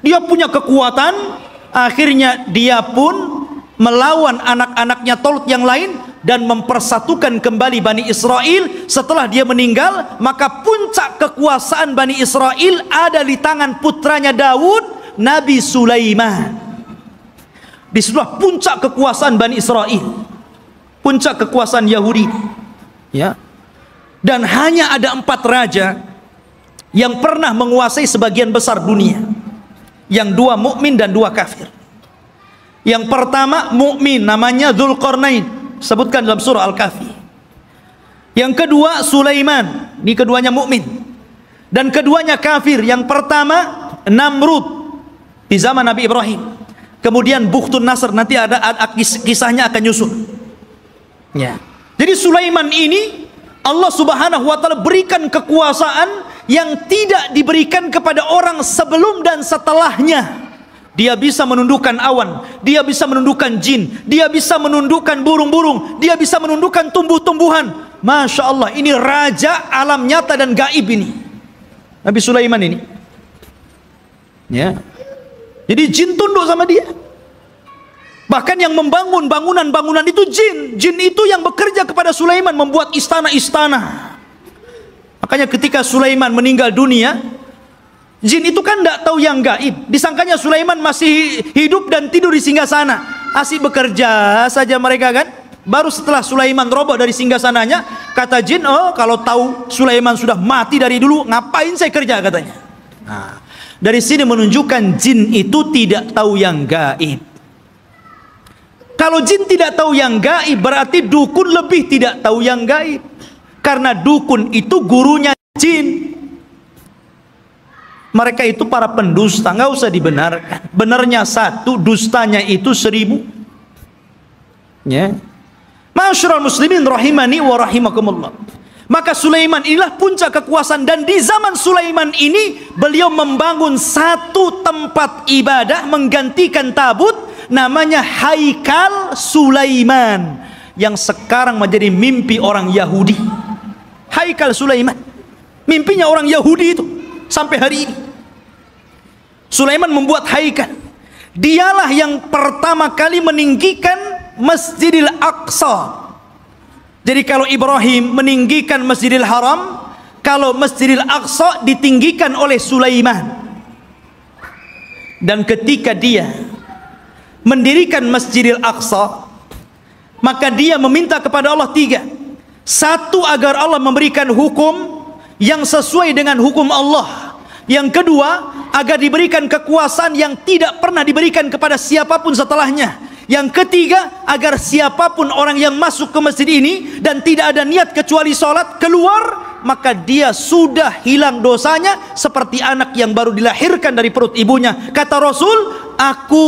Dia punya kekuatan, akhirnya dia pun melawan anak-anaknya Talut yang lain dan mempersatukan kembali Bani Israel. Setelah dia meninggal, maka puncak kekuasaan Bani Israel ada di tangan putranya Daud, Nabi Sulaiman. Disitulah puncak kekuasaan Bani Israel, puncak kekuasaan Yahudi. Ya. Dan hanya ada 4 raja yang pernah menguasai sebagian besar dunia, yang 2 mukmin dan 2 kafir. Yang pertama mukmin, namanya Dzulqarnain, sebutkan dalam surah Al-Kahfi. Yang kedua Sulaiman, ini keduanya mukmin. Dan keduanya kafir. Yang pertama Namrud di zaman Nabi Ibrahim. Kemudian Bukhtun Nasr, nanti ada kisahnya akan nyusul. Ya. Jadi Sulaiman ini Allah Subhanahu wa taala berikan kekuasaan yang tidak diberikan kepada orang sebelum dan setelahnya. Dia bisa menundukkan awan, dia bisa menundukkan jin, dia bisa menundukkan burung-burung, dia bisa menundukkan tumbuh-tumbuhan. Masya Allah, ini raja alam nyata dan gaib ini, Nabi Sulaiman ini. Ya. Jadi jin tunduk sama dia. Bahkan yang membangun bangunan-bangunan itu jin. Jin itu yang bekerja kepada Sulaiman, membuat istana-istana. Makanya ketika Sulaiman meninggal dunia, jin itu kan tidak tahu yang gaib. Disangkanya Sulaiman masih hidup dan tidur di singgasana. Asik bekerja saja mereka kan. Baru setelah Sulaiman roboh dari singgasananya, kata jin, oh kalau tahu Sulaiman sudah mati dari dulu, ngapain saya kerja, katanya. Nah, dari sini menunjukkan jin itu tidak tahu yang gaib. Kalau jin tidak tahu yang gaib, berarti dukun lebih tidak tahu yang gaib. Karena dukun itu gurunya jin. Mereka itu para pendusta, nggak usah dibenarkan. Benarnya satu, dustanya itu 1000. Ya. Ma'asyiral muslimin rahimani wa rahimakumullah. Maka Sulaiman inilah puncak kekuasaan, dan di zaman Sulaiman ini beliau membangun satu tempat ibadah menggantikan tabut, namanya Haikal Sulaiman, yang sekarang menjadi mimpi orang Yahudi. Haikal Sulaiman, mimpinya orang Yahudi itu sampai hari ini. Sulaiman membuat haikal. Dialah yang pertama kali meninggikan Masjidil Aqsa. Jadi kalau Ibrahim meninggikan Masjidil Haram, kalau Masjidil Aqsa ditinggikan oleh Sulaiman. Dan ketika dia mendirikan Masjidil Aqsa, maka dia meminta kepada Allah 3. Satu, agar Allah memberikan hukum yang sesuai dengan hukum Allah. Yang kedua, agar diberikan kekuasaan yang tidak pernah diberikan kepada siapapun setelahnya. Yang ketiga, agar siapapun orang yang masuk ke masjid ini dan tidak ada niat kecuali sholat, keluar, maka dia sudah hilang dosanya seperti anak yang baru dilahirkan dari perut ibunya. Kata Rasul, aku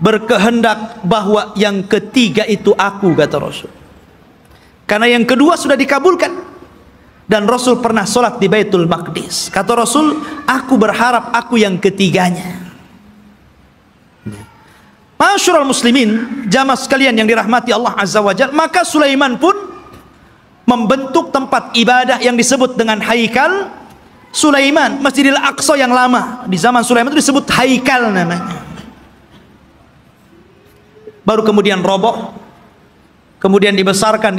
berkehendak bahwa yang ketiga itu aku, kata Rasul. Karena yang kedua sudah dikabulkan. Dan Rasul pernah sholat di Baitul Maqdis. Kata Rasul, aku berharap aku yang ketiganya. Ma'asyiral muslimin, jamaah sekalian yang dirahmati Allah Azza wa Jalla, maka Sulaiman pun membentuk tempat ibadah yang disebut dengan Haikal Sulaiman, Masjidil Aqsa yang lama. Di zaman Sulaiman itu disebut Haikal namanya. Baru kemudian roboh, kemudian dibesarkan,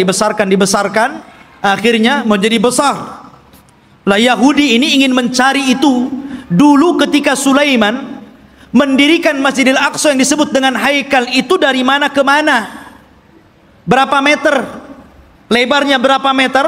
akhirnya menjadi besar. Lah Yahudi ini ingin mencari itu. Dulu ketika Sulaiman mendirikan Masjidil Aqsa yang disebut dengan Haikal itu, dari mana ke mana, berapa meter, lebarnya berapa meter,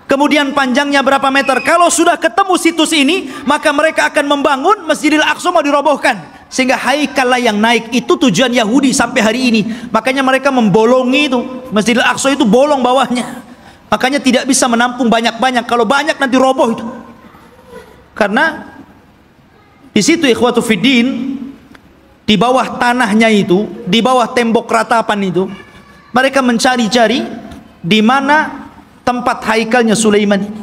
kemudian panjangnya berapa meter. Kalau sudah ketemu situs ini, maka mereka akan membangun Masjidil Aqsa mau dirobohkan, sehingga Haikal lah yang naik. Itu tujuan Yahudi sampai hari ini. Makanya mereka membolongi itu Masjidil Aqsa, itu bolong bawahnya, makanya tidak bisa menampung banyak-banyak. Kalau banyak nanti roboh itu. Karena di situ ikhwatu fiddin, di bawah tanahnya itu, di bawah tembok ratapan itu, mereka mencari-cari di mana tempat haikalnya Sulaiman ini.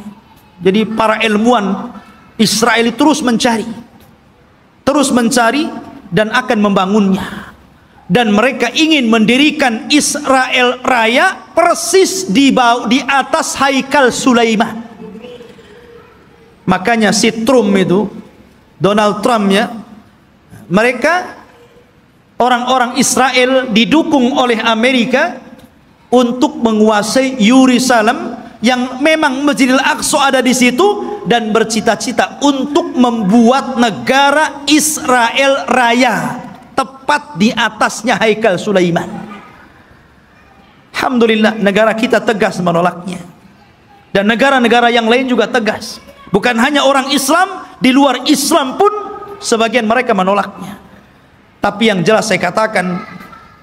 Jadi para ilmuwan Israel terus mencari dan akan membangunnya. Dan mereka ingin mendirikan Israel Raya persis di atas Haikal Sulaiman. Makanya si Trump itu, Donald Trump ya, mereka orang-orang Israel didukung oleh Amerika untuk menguasai Yerusalem, yang memang Masjidil Aqsa ada di situ, dan bercita-cita untuk membuat negara Israel Raya tepat di atasnya Haikal Sulaiman. Alhamdulillah, negara kita tegas menolaknya, dan negara-negara yang lain juga tegas. Bukan hanya orang Islam, di luar Islam pun sebagian mereka menolaknya. Tapi yang jelas saya katakan,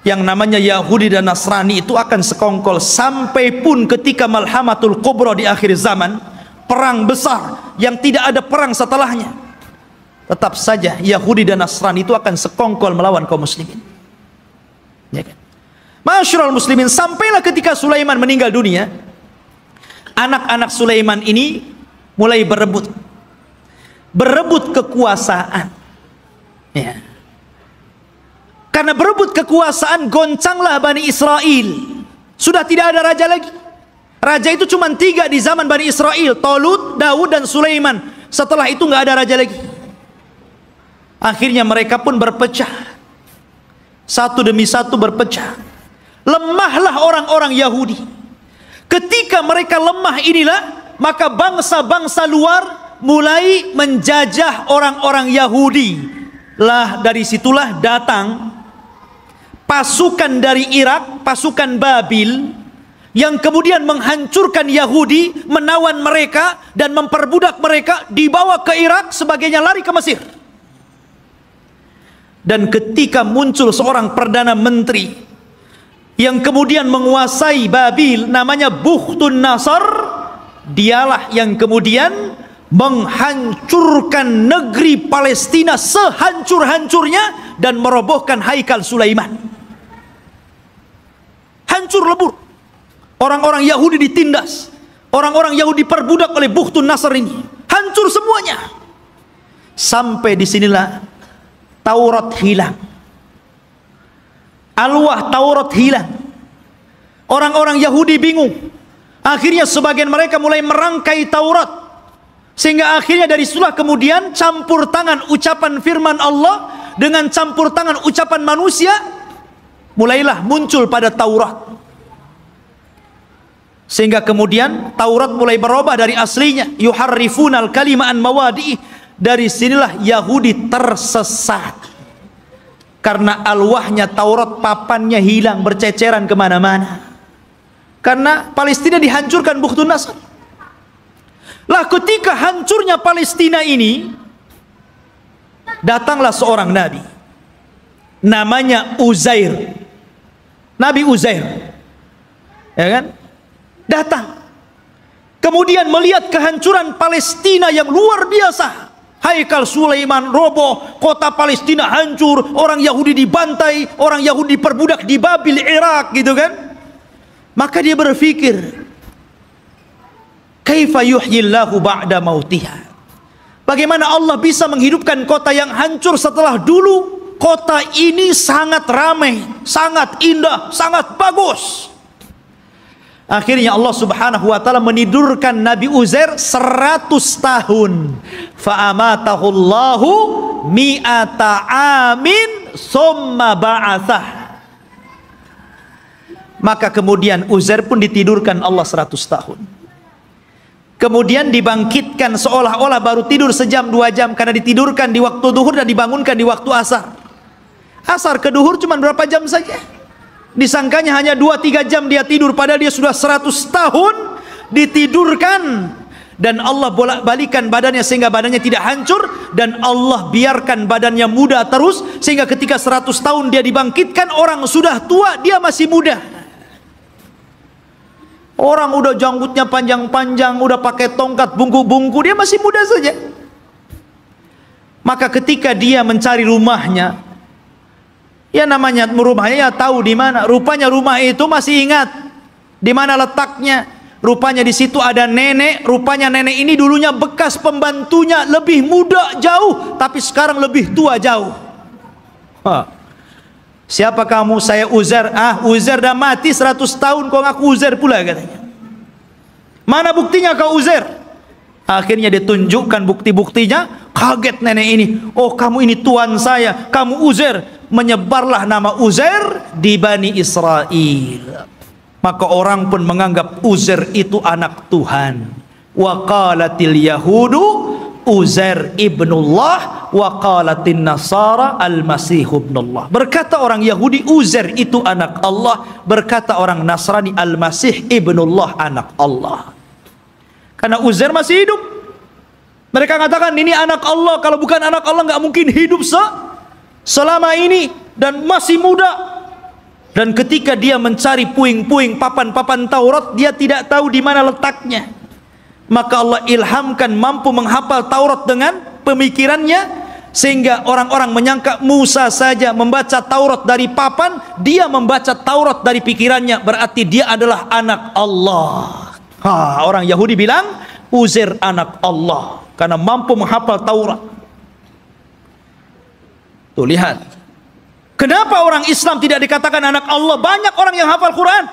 yang namanya Yahudi dan Nasrani itu akan sekongkol sampai pun ketika Malhamatul Kubra di akhir zaman, perang besar yang tidak ada perang setelahnya, tetap saja Yahudi dan Nasrani itu akan sekongkol melawan kaum muslimin. Ya kan? Ma'asyiral muslimin, sampailah ketika Sulaiman meninggal dunia, anak-anak Sulaiman ini mulai berebut kekuasaan. Ya. Karena berebut kekuasaan, goncanglah Bani Israel. Sudah tidak ada raja lagi. Raja itu cuma 3 di zaman Bani Israel, Talut, Daud, dan Sulaiman. Setelah itu nggak ada raja lagi. Akhirnya mereka pun berpecah, satu demi satu berpecah. Lemahlah orang-orang Yahudi. Ketika mereka lemah inilah, maka bangsa-bangsa luar mulai menjajah orang-orang Yahudi. Lah dari situlah datang pasukan dari Irak, pasukan Babil, yang kemudian menghancurkan Yahudi, menawan mereka dan memperbudak mereka, dibawa ke Irak, sebagainya lari ke Mesir. Dan ketika muncul seorang perdana menteri yang kemudian menguasai Babil, namanya Bukhtun Nasr, dialah yang kemudian menghancurkan negeri Palestina sehancur-hancurnya dan merobohkan Haikal Sulaiman. Hancur lebur. Orang-orang Yahudi ditindas, orang-orang Yahudi diperbudak oleh Bukhtun Nasr ini. Hancur semuanya. Sampai disinilah Taurat hilang. Alwah Taurat hilang. Orang-orang Yahudi bingung. Akhirnya sebagian mereka mulai merangkai Taurat, sehingga akhirnya dari situlah kemudian campur tangan ucapan firman Allah dengan campur tangan ucapan manusia, mulailah muncul pada Taurat. Sehingga kemudian Taurat mulai berubah dari aslinya, yuharrifunal kalima an mawadi'i. Dari sinilah Yahudi tersesat, karena alwahnya Taurat, papannya hilang, berceceran kemana-mana, karena Palestina dihancurkan Bukhtun Nasr. Lah ketika hancurnya Palestina ini, datanglah seorang nabi, namanya Uzair. Nabi Uzair, ya kan, datang kemudian melihat kehancuran Palestina yang luar biasa. Haikal Sulaiman roboh, kota Palestina hancur, orang Yahudi dibantai, orang Yahudi diperbudak di Babil, Irak, gitu kan. Maka dia berpikir, kaifa yuhyillahu ba'da mautiha. Bagaimana Allah bisa menghidupkan kota yang hancur setelah dulu kota ini sangat ramai, sangat indah, sangat bagus. Akhirnya Allah subhanahu wa ta'ala menidurkan Nabi Uzair 100 tahun. Fa'amatahullahu mi'ata amin summa ba'athah. Maka kemudian Uzair pun ditidurkan Allah 100 tahun. Kemudian dibangkitkan seolah-olah baru tidur sejam 2 jam, karena ditidurkan di waktu duhur dan dibangunkan di waktu asar. Asar ke duhur cuma berapa jam saja. Disangkanya hanya 2-3 jam dia tidur, padahal dia sudah 100 tahun ditidurkan. Dan Allah bolak-balikan badannya sehingga badannya tidak hancur, dan Allah biarkan badannya muda terus, sehingga ketika 100 tahun dia dibangkitkan, orang sudah tua dia masih muda. Orang udah janggutnya panjang-panjang, udah pakai tongkat bungku-bungku, dia masih muda saja. Maka ketika dia mencari rumahnya, ya namanya rumahnya ya tahu di mana. Rupanya rumah itu masih ingat di mana letaknya. Rupanya di situ ada nenek. Rupanya nenek ini dulunya bekas pembantunya, lebih muda jauh, tapi sekarang lebih tua jauh. Siapa kamu? Saya Uzair. Uzair dah mati 100 tahun, kau ngaku Uzair pula, katanya. Mana buktinya kau Uzair? Akhirnya ditunjukkan bukti-buktinya. Kaget nenek ini. Oh, kamu ini tuan saya, kamu Uzair. Menyebarlah nama Uzair di Bani Israel. Maka orang pun menganggap Uzair itu anak Tuhan. Wa qalatil yahudu Uzair ibnullah wa qalatin nasara al-masih ibnullah. Berkata orang Yahudi Uzair itu anak Allah, berkata orang Nasrani al-masih ibnullah, anak Allah. Karena Uzair masih hidup. Mereka katakan ini anak Allah, kalau bukan anak Allah nggak mungkin hidup selama ini, dan masih muda. Dan ketika dia mencari puing-puing papan-papan Taurat, dia tidak tahu di mana letaknya. Maka Allah ilhamkan mampu menghafal Taurat dengan pemikirannya, sehingga orang-orang menyangka Musa saja membaca Taurat dari papan, dia membaca Taurat dari pikirannya, berarti dia adalah anak Allah. Orang Yahudi bilang Uzair anak Allah karena mampu menghafal Taurat. Tuh, lihat. Kenapa orang Islam tidak dikatakan anak Allah? Banyak orang yang hafal Quran.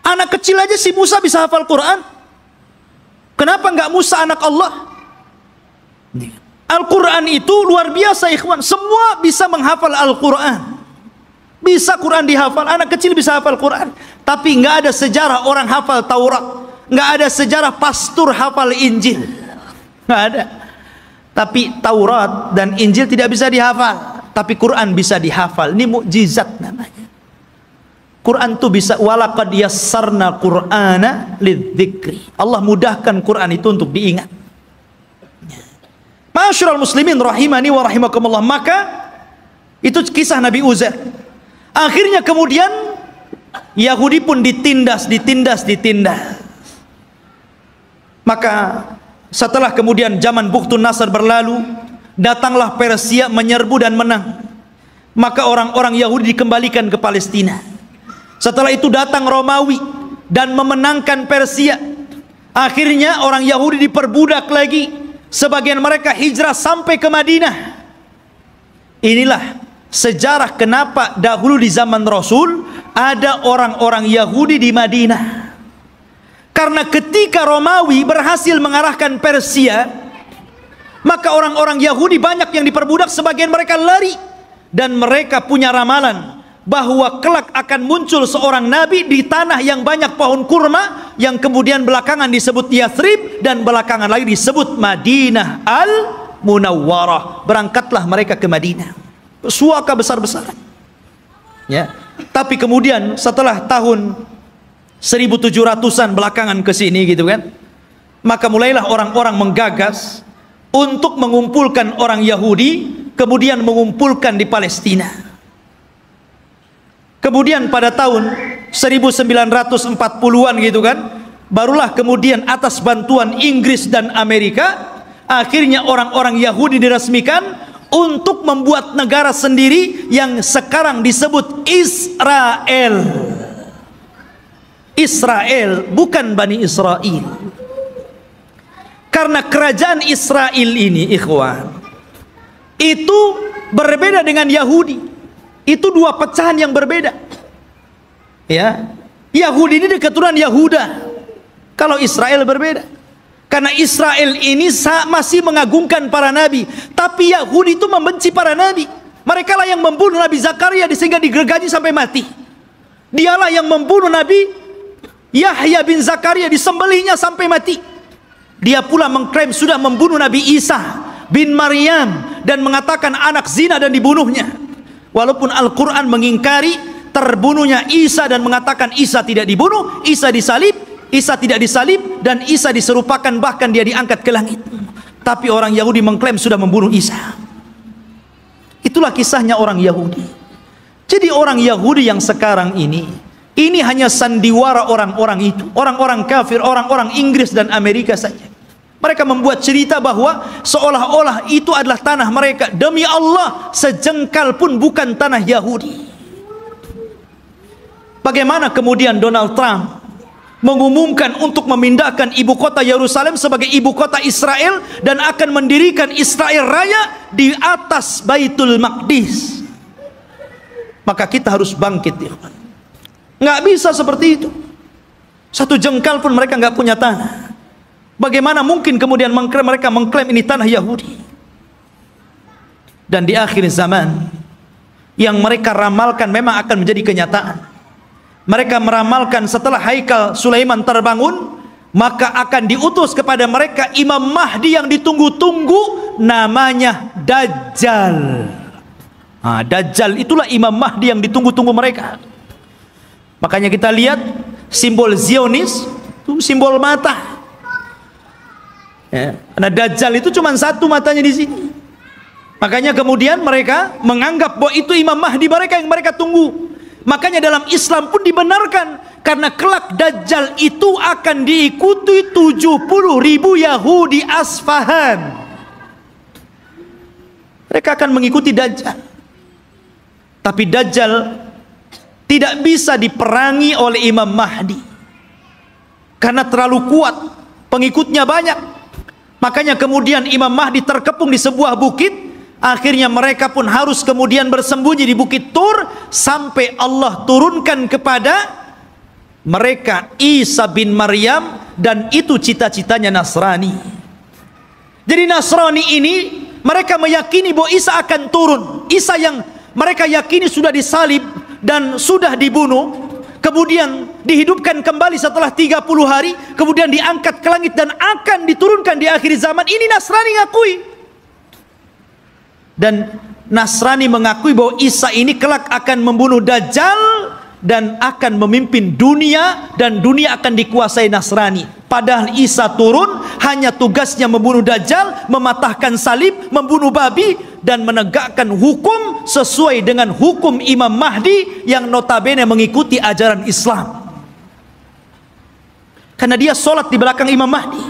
Anak kecil aja si Musa bisa hafal Quran. Kenapa enggak Musa anak Allah? Al-Quran itu luar biasa, ikhwan. Semua bisa menghafal Al-Quran. Bisa Quran dihafal. Anak kecil bisa hafal Quran. Tapi enggak ada sejarah orang hafal Taurat. Enggak ada sejarah pastor hafal Injil. Enggak ada. Tapi Taurat dan Injil tidak bisa dihafal. tapi Quran bisa dihafal. Ini mukjizat namanya. Quran tuh bisa, walaqad yassarna Qur'ana lidzikri. Allah mudahkan Quran itu untuk diingat. Ma'asyiral muslimin rahimani wa rahimakumullah. Maka itu kisah Nabi Uzair. Akhirnya kemudian Yahudi pun ditindas. Maka setelah kemudian zaman Bukhtun Nasr berlalu, datanglah Persia menyerbu dan menang. Maka orang-orang Yahudi dikembalikan ke Palestina. Setelah itu datang Romawi dan memenangkan Persia. Akhirnya orang Yahudi diperbudak lagi. Sebagian mereka hijrah sampai ke Madinah. Inilah sejarah kenapa dahulu di zaman Rasul ada orang-orang Yahudi di Madinah. Karena ketika Romawi berhasil mengarahkan Persia, maka orang-orang Yahudi banyak yang diperbudak, sebagian mereka lari. Dan mereka punya ramalan bahwa kelak akan muncul seorang nabi di tanah yang banyak pohon kurma, yang kemudian belakangan disebut Yathrib dan belakangan lagi disebut Madinah Al-Munawwarah. Berangkatlah mereka ke Madinah, suaka besar-besaran. Ya. Tapi kemudian setelah tahun 1700-an belakangan ke sini gitu kan, maka mulailah orang-orang menggagas untuk mengumpulkan orang Yahudi, kemudian mengumpulkan di Palestina. Kemudian pada tahun 1940-an gitu kan, barulah kemudian atas bantuan Inggris dan Amerika, akhirnya orang-orang Yahudi diresmikan untuk membuat negara sendiri yang sekarang disebut Israel. Israel, bukan Bani Israel. Karena kerajaan Israel ini, ikhwan, itu berbeda dengan Yahudi. Itu dua pecahan yang berbeda. Ya, Yahudi ini keturunan Yahuda. Kalau Israel berbeda. Karena Israel ini masih mengagungkan para nabi, tapi Yahudi itu membenci para nabi. Mereka lah yang membunuh Nabi Zakaria sehingga digergaji sampai mati. Dialah yang membunuh Nabi Yahya bin Zakaria, disembelihnya sampai mati. Dia pula mengklaim sudah membunuh Nabi Isa bin Maryam dan mengatakan anak zina dan dibunuhnya. Walaupun Al-Quran mengingkari terbunuhnya Isa dan mengatakan Isa tidak dibunuh, Isa disalib, Isa tidak disalib, dan Isa diserupakan bahkan dia diangkat ke langit. Tapi orang Yahudi mengklaim sudah membunuh Isa. Itulah kisahnya orang Yahudi. Jadi orang Yahudi yang sekarang ini hanya sandiwara orang-orang itu, orang-orang kafir, orang-orang Inggris dan Amerika saja. Mereka membuat cerita bahwa seolah-olah itu adalah tanah mereka. Demi Allah, sejengkal pun bukan tanah Yahudi. Bagaimana kemudian Donald Trump mengumumkan untuk memindahkan ibu kota Yerusalem sebagai ibu kota Israel dan akan mendirikan Israel Raya di atas Baitul Maqdis? Maka kita harus bangkit, ya. Nggak bisa seperti itu. Satu jengkal pun mereka nggak punya tanah. Bagaimana mungkin kemudian mereka mengklaim ini tanah Yahudi? Dan di akhir zaman yang mereka ramalkan memang akan menjadi kenyataan. Mereka meramalkan setelah Haikal Sulaiman terbangun, maka akan diutus kepada mereka Imam Mahdi yang ditunggu-tunggu, namanya Dajjal. Dajjal itulah Imam Mahdi yang ditunggu-tunggu mereka. Makanya kita lihat simbol Zionis itu simbol mata. Ya, karena Dajjal itu cuma satu matanya di sini. Makanya kemudian mereka menganggap bahwa itu Imam Mahdi mereka yang mereka tunggu. Makanya dalam Islam pun dibenarkan, karena kelak Dajjal itu akan diikuti 70.000 Yahudi Asfahan. Mereka akan mengikuti Dajjal. Tapi Dajjal tidak bisa diperangi oleh Imam Mahdi karena terlalu kuat, pengikutnya banyak. Makanya kemudian Imam Mahdi terkepung di sebuah bukit. Akhirnya mereka pun harus kemudian bersembunyi di Bukit Tur sampai Allah turunkan kepada mereka Isa bin Maryam, dan itu cita-citanya Nasrani. Jadi Nasrani ini mereka meyakini bahwa Isa akan turun. Isa yang mereka yakini sudah disalib dan sudah dibunuh, kemudian dihidupkan kembali setelah 30 hari, kemudian diangkat ke langit dan akan diturunkan di akhir zaman. Ini Nasrani ngakui. Dan Nasrani mengakui bahwa Isa ini kelak akan membunuh Dajjal dan akan memimpin dunia, dan dunia akan dikuasai Nasrani. Padahal Isa turun hanya tugasnya membunuh Dajjal, mematahkan salib, membunuh babi, dan menegakkan hukum sesuai dengan hukum Imam Mahdi yang notabene mengikuti ajaran Islam. Karena dia sholat di belakang Imam Mahdi.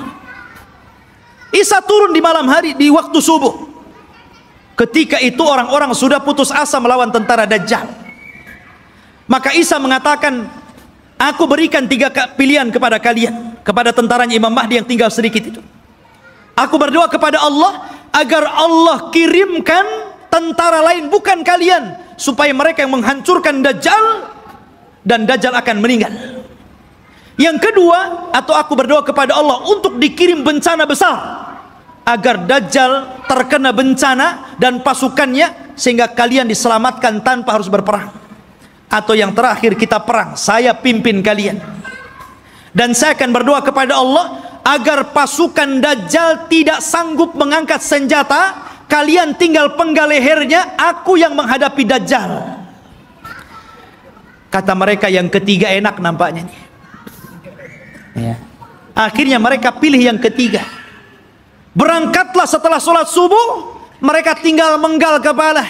Isa turun di malam hari, di waktu subuh. Ketika itu orang-orang sudah putus asa melawan tentara Dajjal. Maka Isa mengatakan, aku berikan 3 pilihan kepada kalian, kepada tentaranya Imam Mahdi yang tinggal sedikit itu. Aku berdoa kepada Allah agar Allah kirimkan tentara lain bukan kalian, supaya mereka yang menghancurkan Dajjal, dan Dajjal akan meninggal. Yang kedua, atau aku berdoa kepada Allah untuk dikirim bencana besar, agar Dajjal terkena bencana dan pasukannya, sehingga kalian diselamatkan tanpa harus berperang. Atau yang terakhir, kita perang, saya pimpin kalian. Dan saya akan berdoa kepada Allah agar pasukan Dajjal tidak sanggup mengangkat senjata, kalian tinggal penggal lehernya, aku yang menghadapi Dajjal. Kata mereka yang ketiga enak nampaknya nih. Ya. Akhirnya mereka pilih yang ketiga. Berangkatlah setelah sholat subuh, mereka tinggal menggal kepala.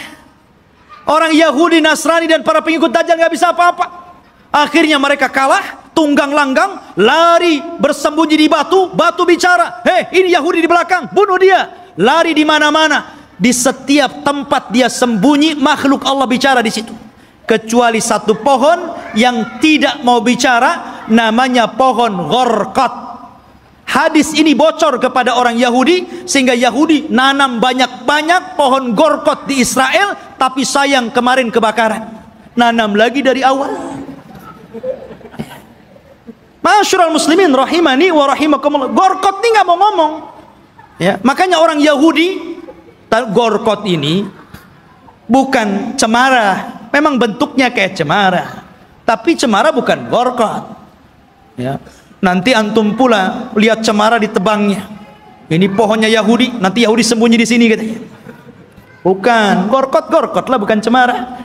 Orang Yahudi, Nasrani, dan para pengikut Dajjal nggak bisa apa-apa. Akhirnya mereka kalah, tunggang langgang, lari bersembunyi di batu. Batu bicara, hei ini Yahudi di belakang, bunuh dia. Lari di mana-mana, di setiap tempat dia sembunyi, makhluk Allah bicara di situ. Kecuali satu pohon yang tidak mau bicara, namanya pohon Gharqad. Hadis ini bocor kepada orang Yahudi, sehingga Yahudi nanam banyak-banyak pohon Gharqad di Israel, tapi sayang kemarin kebakaran. Nanam lagi dari awal. Ma'asyiral muslimin rahimani wa rahimakumullah. Gharqad ini nggak mau ngomong. Ya, makanya orang Yahudi, Gharqad ini bukan cemara. Memang bentuknya kayak cemara, tapi cemara bukan Gharqad. Ya. Nanti antum pula lihat cemara ditebangnya. Ini pohonnya Yahudi, nanti Yahudi sembunyi di sini katanya. Bukan, Gharqad lah, bukan cemara.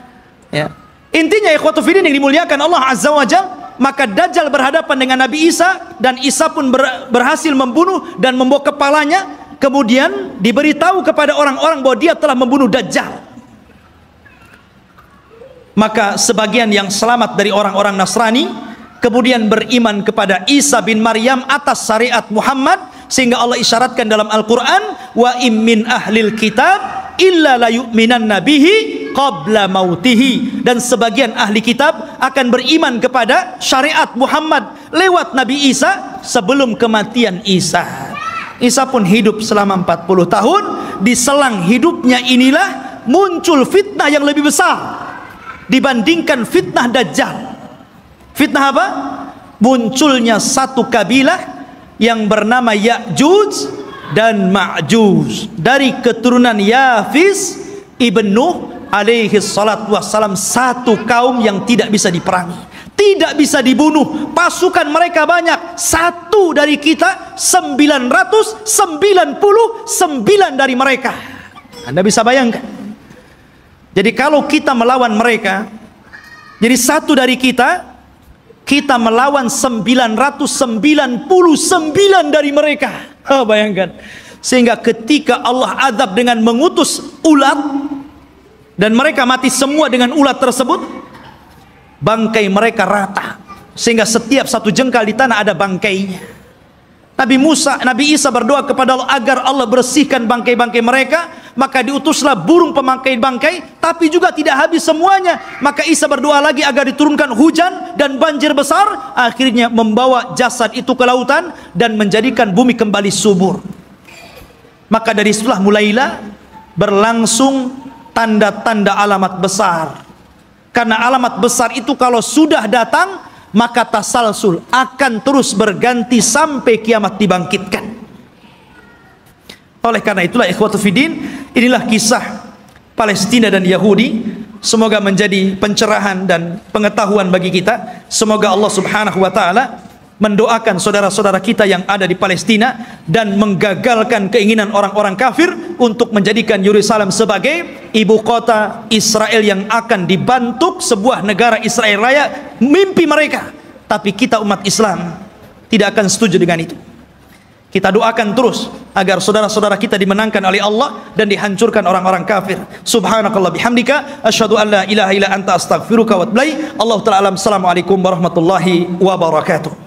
Ya. Intinya ikhwatu fiddin yang dimuliakan Allah Azza wa Jalla, maka Dajjal berhadapan dengan Nabi Isa, dan Isa pun berhasil membunuh dan membawa kepalanya. Kemudian diberitahu kepada orang-orang bahwa dia telah membunuh Dajjal. Maka sebagian yang selamat dari orang-orang Nasrani kemudian beriman kepada Isa bin Maryam atas syariat Muhammad, sehingga Allah isyaratkan dalam Al-Quran, wa immin ahlil kitab illa la yu'minanna bihi qabla mautihi. Dan sebagian ahli kitab akan beriman kepada syariat Muhammad lewat Nabi Isa sebelum kematian Isa. Isa pun hidup selama 40 tahun. Di selang hidupnya inilah muncul fitnah yang lebih besar dibandingkan fitnah Dajjal. Fitnah apa? Munculnya satu kabilah yang bernama Ya'juj dan Ma'juj dari keturunan Yafis ibn Nuh alaihi salatu wassalam. Satu kaum yang tidak bisa diperangi, tidak bisa dibunuh, pasukan mereka banyak. Satu dari kita 999 dari mereka. Anda bisa bayangkan. Jadi kalau kita melawan mereka, jadi satu dari kita melawan 999 dari mereka. Bayangkan. Sehingga ketika Allah azab dengan mengutus ulat, dan mereka mati semua dengan ulat tersebut, bangkai mereka rata, sehingga setiap satu jengkal di tanah ada bangkainya. Nabi Isa berdoa kepada Allah agar Allah bersihkan bangkai-bangkai mereka. Maka diutuslah burung pemangkai bangkai, tapi juga tidak habis semuanya. Maka Isa berdoa lagi agar diturunkan hujan dan banjir besar, akhirnya membawa jasad itu ke lautan dan menjadikan bumi kembali subur. Maka dari situlah mulailah berlangsung tanda-tanda alamat besar. Karena alamat besar itu kalau sudah datang, maka tasalsul akan terus berganti sampai kiamat dibangkitkan. Oleh karena itulah ikhwatu fiddin, inilah kisah Palestina dan Yahudi. Semoga menjadi pencerahan dan pengetahuan bagi kita. Semoga Allah subhanahu wa ta'ala mendoakan saudara-saudara kita yang ada di Palestina dan menggagalkan keinginan orang-orang kafir untuk menjadikan Yerusalem sebagai ibu kota Israel yang akan dibentuk sebuah negara Israel Raya, mimpi mereka. Tapi kita umat Islam tidak akan setuju dengan itu. Kita doakan terus agar saudara-saudara kita dimenangkan oleh Allah dan dihancurkan orang-orang kafir. Subhanakallah bihamdika asyhadu an la ilaha illa anta astaghfiruka wa atubu ilaik. Allahu ta'ala alam. Assalamualaikum warahmatullahi wabarakatuh.